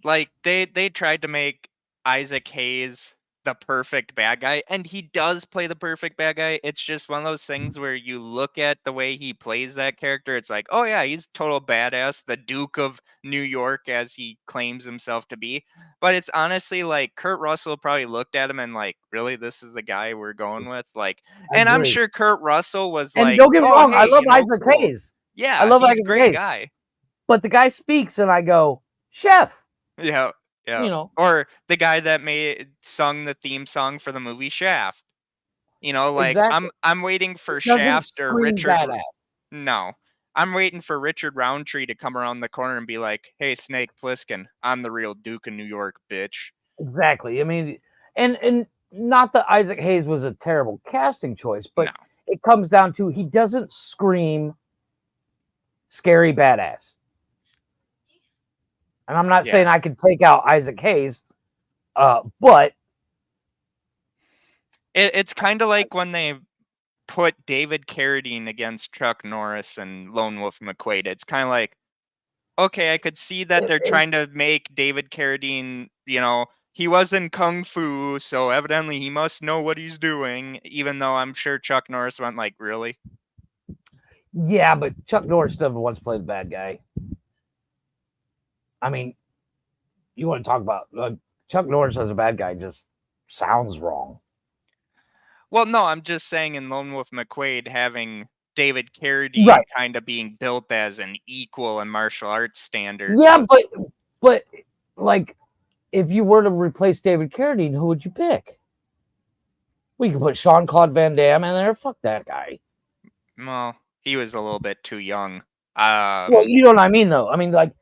Like they tried to make Isaac Hayes the perfect bad guy, and he does play the perfect bad guy. It's just one of those things where you look at the way he plays that character, it's like, oh yeah, he's total badass, the Duke of New York, as he claims himself to be. But it's honestly like Kurt Russell probably looked at him and like, really, this is the guy we're going with? Like, and I'm sure Kurt Russell was and like, don't get me wrong, hey, I love Isaac Hayes. Yeah, I love he's Isaac a great Hayes. guy. But the guy speaks, and I go, Chef. Yeah. Or the guy that sung the theme song for the movie Shaft. Like, exactly. I'm waiting for Shaft or Richard. Badass. No, I'm waiting for Richard Roundtree to come around the corner and be like, "Hey, Snake Plisken, I'm the real Duke of New York, bitch." Exactly. I mean, and not that Isaac Hayes was a terrible casting choice, but it comes down to he doesn't scream scary badass. And I'm not saying I could take out Isaac Hayes, but it's kind of like when they put David Carradine against Chuck Norris and Lone Wolf McQuade. It's kind of like, okay, I could see that they're trying to make David Carradine, he was in Kung Fu, so evidently he must know what he's doing, even though I'm sure Chuck Norris went like, really? Yeah, but Chuck Norris never once played the bad guy. I mean, you want to talk about Chuck Norris as a bad guy just sounds wrong. Well, no, I'm just saying in Lone Wolf McQuade, having David Carradine kind of being built as an equal in martial arts standards. Yeah, but like, if you were to replace David Carradine, who would you pick? We could put Jean-Claude Van Damme in there. Fuck that guy. Well, he was a little bit too young. Well, you know what I mean, though. I mean, like,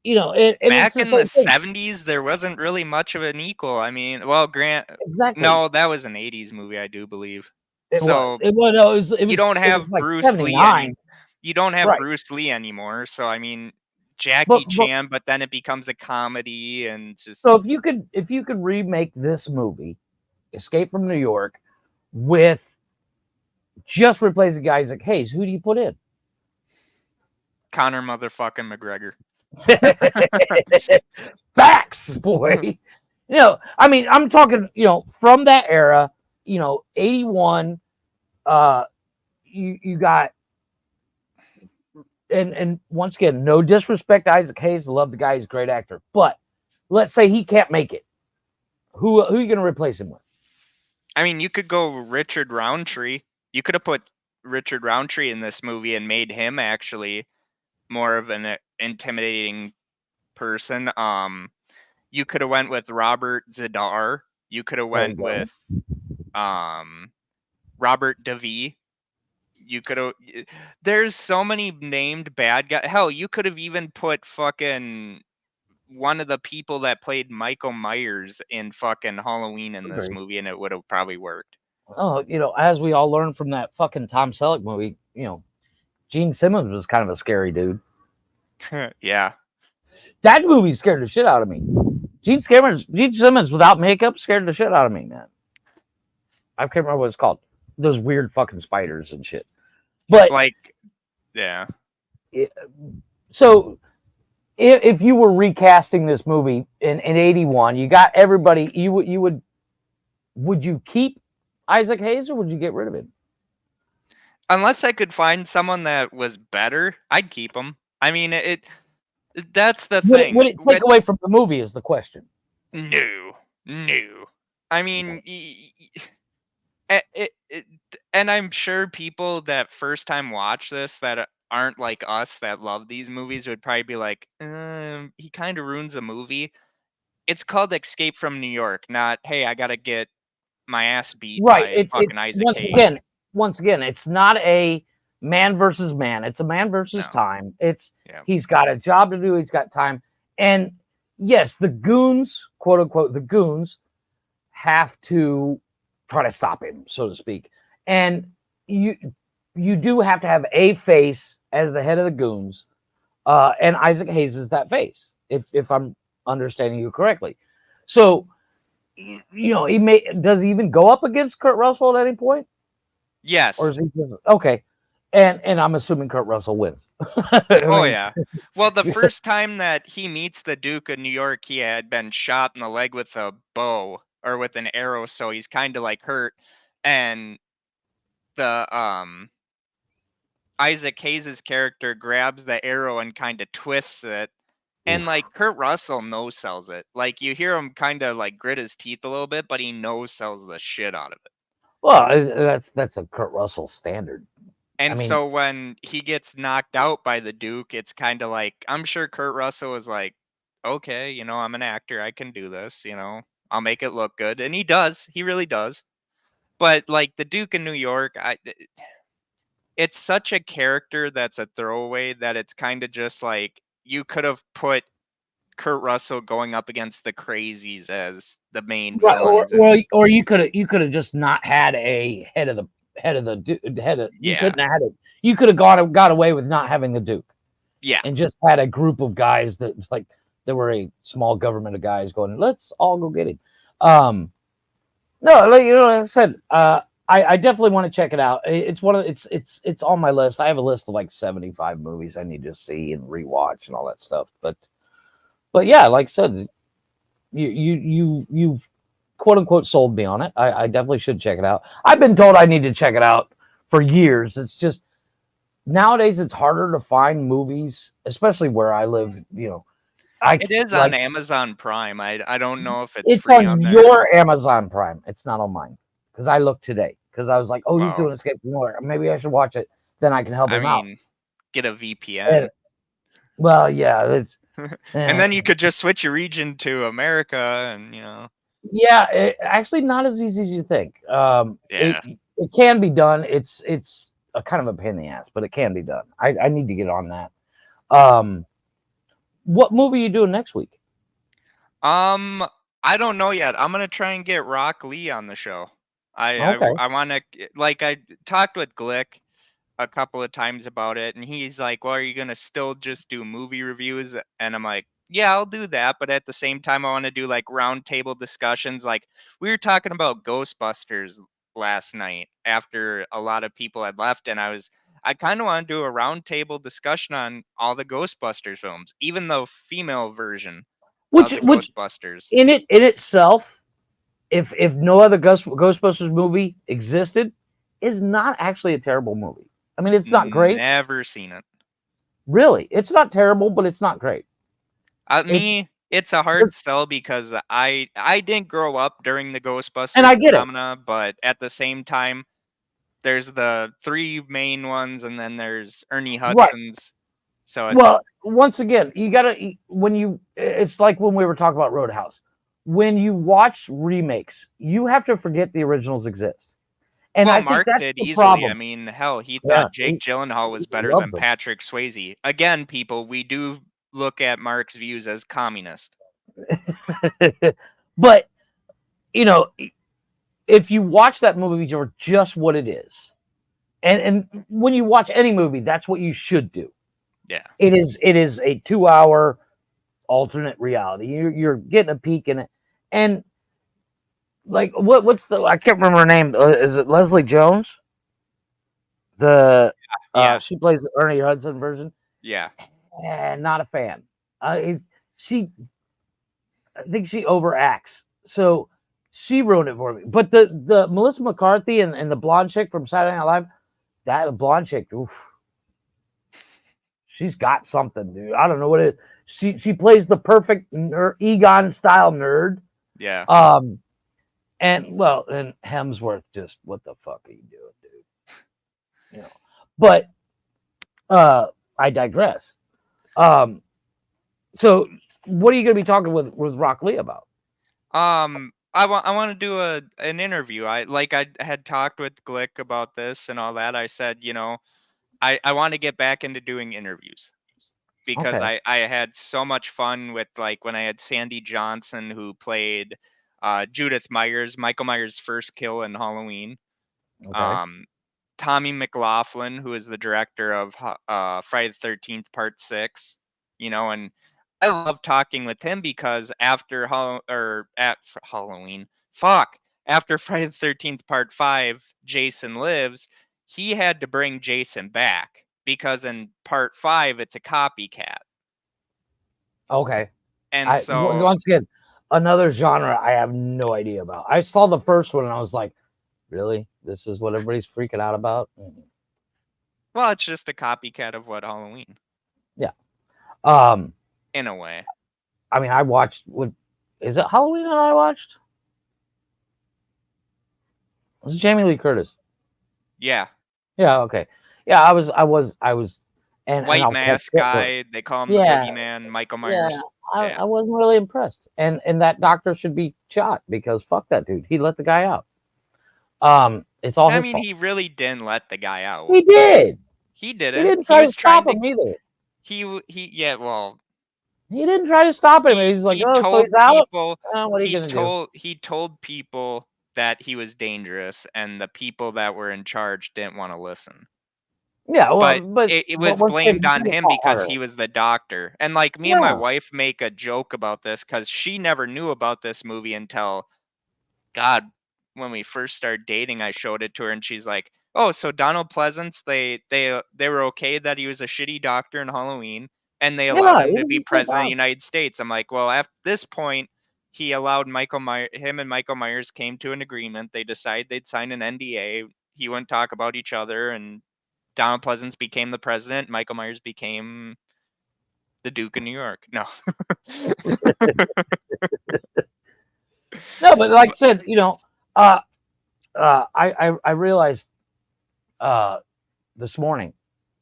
back in the 70s, there wasn't really much of an equal. I mean, well, exactly. No, that was an 80s movie, I do believe. It was, you don't have Bruce Lee. You don't have Bruce Lee anymore. So I mean, Jackie Chan, but then it becomes a comedy and just. So if you could remake this movie, Escape from New York, with just replacing Isaac Hayes, who do you put in? Conor motherfucking McGregor. Facts, boy. I mean, I'm talking, from that era, 81, you got, and once again, no disrespect to Isaac Hayes, love the guy, he's a great actor, but let's say he can't make it. Who are you going to replace him with? I mean, you could go Richard Roundtree. You could have put Richard Roundtree in this movie and made him actually more of an intimidating person. You could have went with Robert Z'Dar. You could have went with Robert DeVee. You could have. There's so many named bad guys. Hell, you could have even put fucking one of the people that played Michael Myers in fucking Halloween in this movie, and it would have probably worked. Oh, as we all learned from that fucking Tom Selleck movie, Gene Simmons was kind of a scary dude. Yeah. That movie scared the shit out of me. Gene Simmons without makeup scared the shit out of me, man. I can't remember what it's called. Those weird fucking spiders and shit. But yeah. So if you were recasting this movie in 81, you got everybody, would you keep Isaac Hayes or would you get rid of him? Unless I could find someone that was better, I'd keep him. I mean, That's the Would thing. it take away from the movie is the question. No. I mean, and I'm sure people that first time watch this that aren't like us that love these movies would probably be like, he kind of ruins the movie. It's called Escape from New York, not hey, I gotta get my ass beat Right. by It's fucking Isaac once again, it's not a man versus man. It's a man versus No. time. Yeah. He's got a job to do. He's got time. And yes, the goons, quote unquote, the goons have to try to stop him, so to speak. And you do have to have a face as the head of the goons. And Isaac Hayes is that face, if I'm understanding you correctly. So, does he even go up against Kurt Russell at any point? Yes. Or is he just okay? And I'm assuming Kurt Russell wins. Yeah. Well, the first time that he meets the Duke of New York, he had been shot in the leg with a bow or with an arrow, so he's kind of like hurt. And the Isaac Hayes' character grabs the arrow and kind of twists it. And like Kurt Russell no sells it. Like you hear him kind of like grit his teeth a little bit, but he no sells the shit out of it. Well, that's a Kurt Russell standard. And so when he gets knocked out by the Duke, it's kind of like, I'm sure Kurt Russell was like, okay, I'm an actor. I can do this, I'll make it look good. And he does. He really does. But like the Duke of New York, it's such a character that's a throwaway that it's kind of just like you could have put Kurt Russell going up against the Crazies as the main villains. Or you could have just not had a head of the you couldn't have had it. You could have got away with not having the Duke. Yeah. And just had a group of guys that like there were a small government of guys going, let's all go get him. No, like I said, I definitely want to check it out. It's on my list. I have a list of like 75 movies I need to see and rewatch and all that stuff. But yeah, like I said, you've quote unquote sold me on it. I definitely should check it out. I've been told I need to check it out for years. It's just nowadays it's harder to find movies, especially where I live. It is on Amazon Prime. I don't know if it's free on there. Your Amazon Prime. It's not on mine because I looked today because I was like, oh, he's doing Escape from New York. Maybe I should watch it. Then I can help him out. Get a VPN. Well, yeah. And then you could just switch your region to America, and Yeah, actually not as easy as you think. It can be done. It's a kind of a pain in the ass, but it can be done. I need to get on that. What movie are you doing next week? I don't know yet. I'm gonna try and get Rock Lee on the show. I want to, like, I talked with Glick a couple of times about it, and he's like, well, are you gonna still just do movie reviews? And I'm like, yeah, I'll do that, but at the same time I want to do like round table discussions. Like we were talking about Ghostbusters last night after a lot of people had left, and I kind of want to do a round table discussion on all the Ghostbusters films, even the female version of the Ghostbusters. In itself, if no other Ghostbusters movie existed, is not actually a terrible movie. I mean, it's not great. Never seen it. Really, it's not terrible, but it's not great. It's a hard sell because I didn't grow up during the Ghostbusters and I get phenomena, but at the same time, there's the three main ones, and then there's Ernie Hudson's. Right. So once again, you gotta it's like when we were talking about Roadhouse. When you watch remakes, you have to forget the originals exist. And I Mark think that's did the easily. problem. I mean, hell, he thought Jake Gyllenhaal was better than Patrick Swayze. Again, people, we do look at Mark's views as communist. But if you watch that movie for just what it is, and when you watch any movie, that's what you should do. Yeah, it is a 2-hour alternate reality. You're getting a peek in it, and like what's the I can't remember her name. Is it Leslie Jones? She plays the Ernie Hudson version. Yeah, not a fan. I think she overacts, so she ruined it for me. But the Melissa McCarthy and the blonde chick from Saturday Night Live, that blonde chick, oof, she's got something, dude. I don't know what it is. She plays the perfect Egon style nerd. Yeah. And Hemsworth just, what the fuck are you doing, dude? But I digress. So what are you going to be talking with Rock Lee about? I want to do an interview. I had talked with Glick about this and all that. I said, I want to get back into doing interviews because Okay. I had so much fun with when I had Sandy Johnson, who played Judith Myers, Michael Myers' first kill in Halloween. Okay. Tommy McLaughlin, who is the director of Friday the 13th Part 6, and I love talking with him because after Halloween, after Friday the 13th Part 5, Jason Lives, he had to bring Jason back because in Part 5 it's a copycat. Okay. And so once again, another genre I have no idea about. I saw the first one and I was like, really? This is what everybody's freaking out about? well, it's just a copycat of what Halloween. Yeah. In a way. I mean, I watched is it Halloween that I watched? Was it Jamie Lee Curtis? Yeah. Yeah, okay. Yeah, I was and White and mask guy, they call him the boogeyman, Michael Myers. Yeah, I wasn't really impressed. And that doctor should be shot because fuck that dude. He let the guy out. It's all his fault. He really didn't let the guy out. He did. He didn't. He didn't try to stop him either. Well, he didn't try to stop him. He was like, "Oh, so he's out." What are you gonna do? He told people that he was dangerous, and the people that were in charge didn't want to listen. Yeah, well, but it was blamed on him because he was the doctor. And me and my wife make a joke about this because she never knew about this movie until, God, when we first started dating, I showed it to her, and she's like, "Oh, so Donald Pleasance, they were okay that he was a shitty doctor in Halloween, and they allowed him to be president of the United States." I'm like, well, at this point, he allowed him and Michael Myers came to an agreement. They decided they'd sign an NDA. He wouldn't talk about each other, and Donald Pleasance became the president. Michael Myers became the Duke of New York. No. No, but like I said, I realized this morning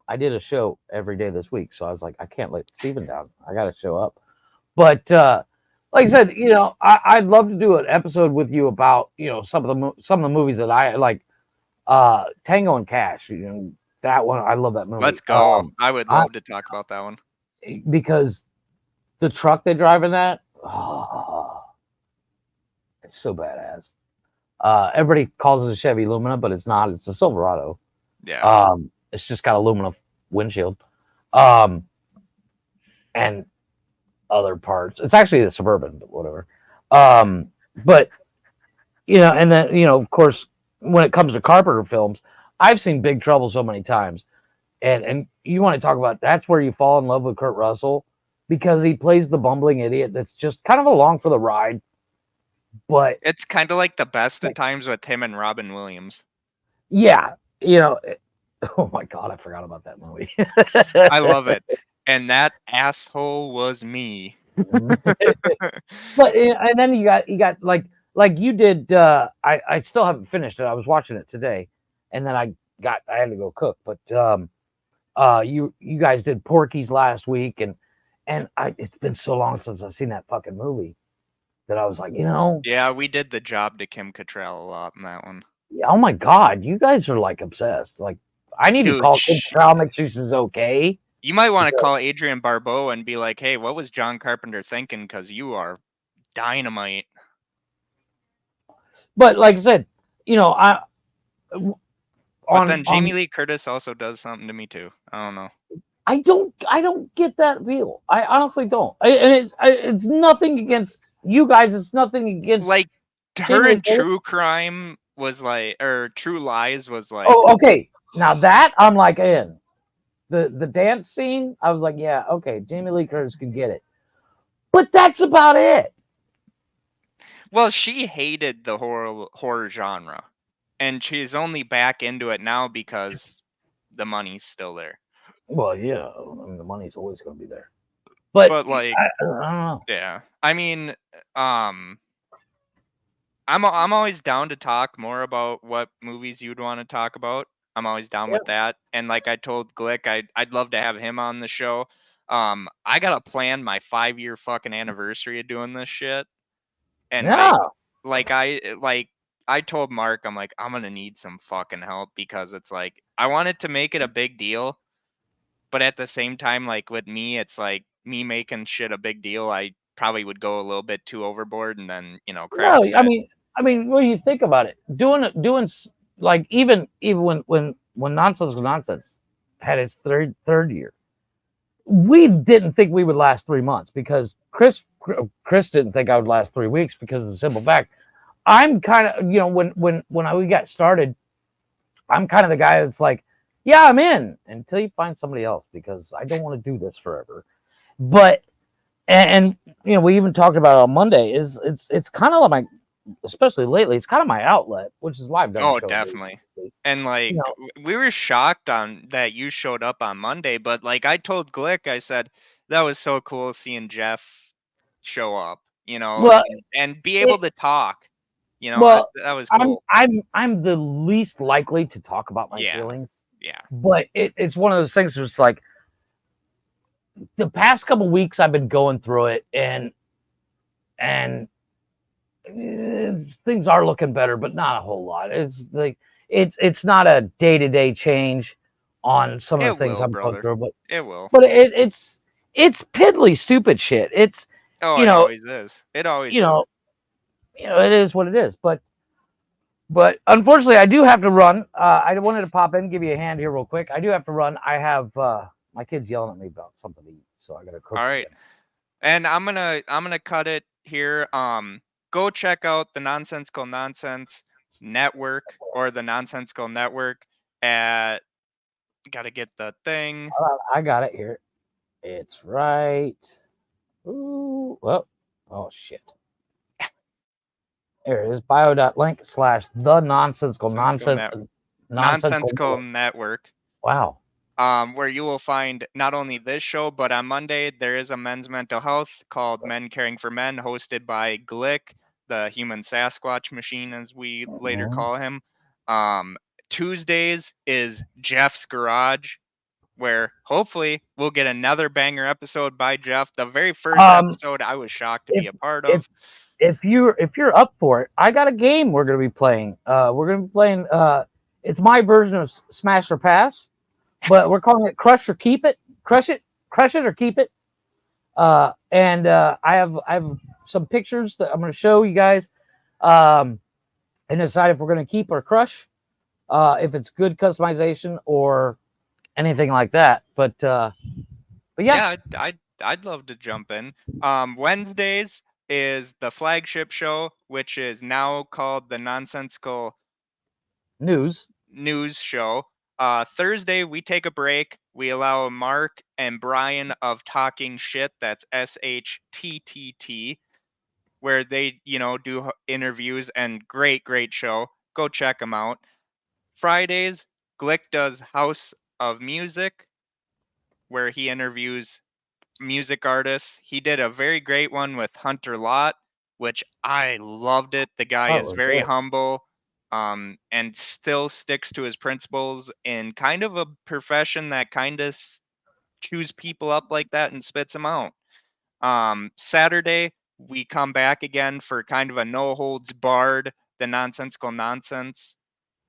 I did a show every day this week, so I was like, I can't let Steven down. I got to show up. But like I said, I'd love to do an episode with you about some of the movies that I like. Tango and Cash, that one, I love that movie. Let's go. I would love to talk about that one because the truck they drive in that, it's so badass. Everybody calls it a Chevy Lumina, but it's not. It's a Silverado. Yeah. It's just got a Lumina windshield, and other parts. It's actually a Suburban, but whatever. But and then of course, when it comes to Carpenter films, I've seen Big Trouble so many times, and you want to talk about that's where you fall in love with Kurt Russell because he plays the bumbling idiot that's just kind of along for the ride. But it's kind of like the best of times with him and Robin Williams. Yeah, oh my God, I forgot about that movie. I love it, and that asshole was me. But and then you got like you did. I still haven't finished it. I was watching it today, and then I had to go cook. But you guys did Porky's last week, and it's been so long since I've seen that fucking movie that I was like, Yeah, we did the job to Kim Cattrall a lot in that one. Oh my God, you guys are like obsessed. Like, I need to call Kim Cattrall, make sure she's okay. You might want to call Adrienne Barbeau and be like, "Hey, what was John Carpenter thinking? Because you are dynamite." But like I said, But then Jamie Lee Curtis also does something to me too. I don't know. I don't get that feel. I honestly don't. And it's nothing against you guys. It's nothing against her in True Crime was or True Lies was like. Oh, okay. Now that I'm like in the dance scene, I was like, yeah, okay, Jamie Lee Curtis can get it, but that's about it. Well, she hated the horror genre, and she's only back into it now because the money's still there. Well, yeah, I mean, the money's always going to be there. But like, I don't know. yeah. I mean, I'm always down to talk more about what movies you'd want to talk about. I'm always down with that. And like I told Glick, I'd love to have him on the show. I gotta plan my 5-year fucking anniversary of doing this shit. And Yeah. I told Mark, I'm like, I'm gonna need some fucking help because it's like I wanted to make it a big deal, but at the same time, like with me, it's like me making shit a big deal. I probably would go a little bit too overboard and then crap No, the bed. I mean, when you think about it, doing like even when nonsense was nonsense had its third year, we didn't think we would last 3 months because Chris didn't think I would last 3 weeks because of the simple fact I'm kind of when we got started, I'm kind of the guy that's like, yeah, I'm in until you find somebody else because I don't want to do this forever. But and we even talked about it on Monday. It's kind of like especially lately, it's kind of my outlet, which is why I've done. Oh, definitely. And like we were shocked on that you showed up on Monday, but like I told Glick, I said that was so cool seeing Jeff show up, well, and be able to talk. Well, that was cool. I'm the least likely to talk about my feelings. Yeah. But it's one of those things where it's like the past couple weeks I've been going through it and things are looking better, but not a whole lot. It's like it's not a day-to-day change on some of the things I'm going through, but it will. But it's piddly stupid shit. It's it always is. It always is. It is what it is. But unfortunately, I do have to run. I wanted to pop in, give you a hand here real quick. I do have to run. I have my kids yelling at me about something to eat, so I gotta cook. All right, and I'm gonna cut it here. Go check out the Nonsensical Nonsense Network or the Nonsensical Network at. Gotta get the thing. I got it here. It's right. Ooh, well, oh shit. There it is. bio.link/the nonsensical network. Wow. Where you will find not only this show, but on Monday there is a men's mental health called Men Caring for Men, hosted by Glick, the human Sasquatch machine, as we later call him. Tuesdays is Jeff's Garage, where hopefully we'll get another banger episode by Jeff. The very first episode I was shocked to be a part of. If you're up for it, I got a game we're gonna be playing. It's my version of Smash or Pass, but we're calling it Crush or Keep It. Crush it or keep it. And I have some pictures that I'm gonna show you guys, and decide if we're gonna keep or crush, if it's good customization or anything like that. But yeah. I'd love to jump in. Wednesdays is the flagship show, which is now called the Nonsensical News Show. Thursday we take a break. We allow Mark and Brian of Talking Shit, that's SHTTT, where they do interviews, and great show. Go check them out. Fridays Glick does House of Music, where he interviews music artists. He did a very great one with Hunter Lott, which I loved it. The guy is very humble, and still sticks to his principles in kind of a profession that kind of chews people up like that and spits them out. Saturday we come back again for kind of a no holds barred, the Nonsensical Nonsense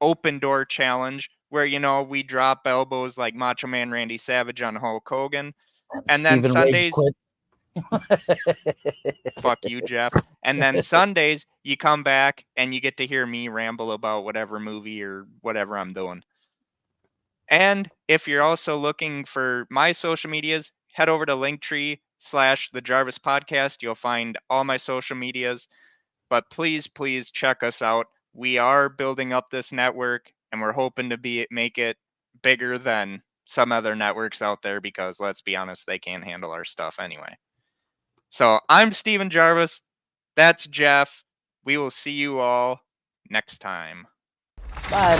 open door challenge, where we drop elbows like Macho Man Randy Savage on Hulk Hogan. And then Sundays, fuck you, Jeff. And then Sundays, you come back and you get to hear me ramble about whatever movie or whatever I'm doing. And if you're also looking for my social medias, head over to Linktree/the Gervais Podcast. You'll find all my social medias. But please check us out. We are building up this network, and we're hoping to make it bigger than some other networks out there, because let's be honest, they can't handle our stuff anyway. So I'm Steven Gervais. That's Jeff. We will see you all next time. Bye.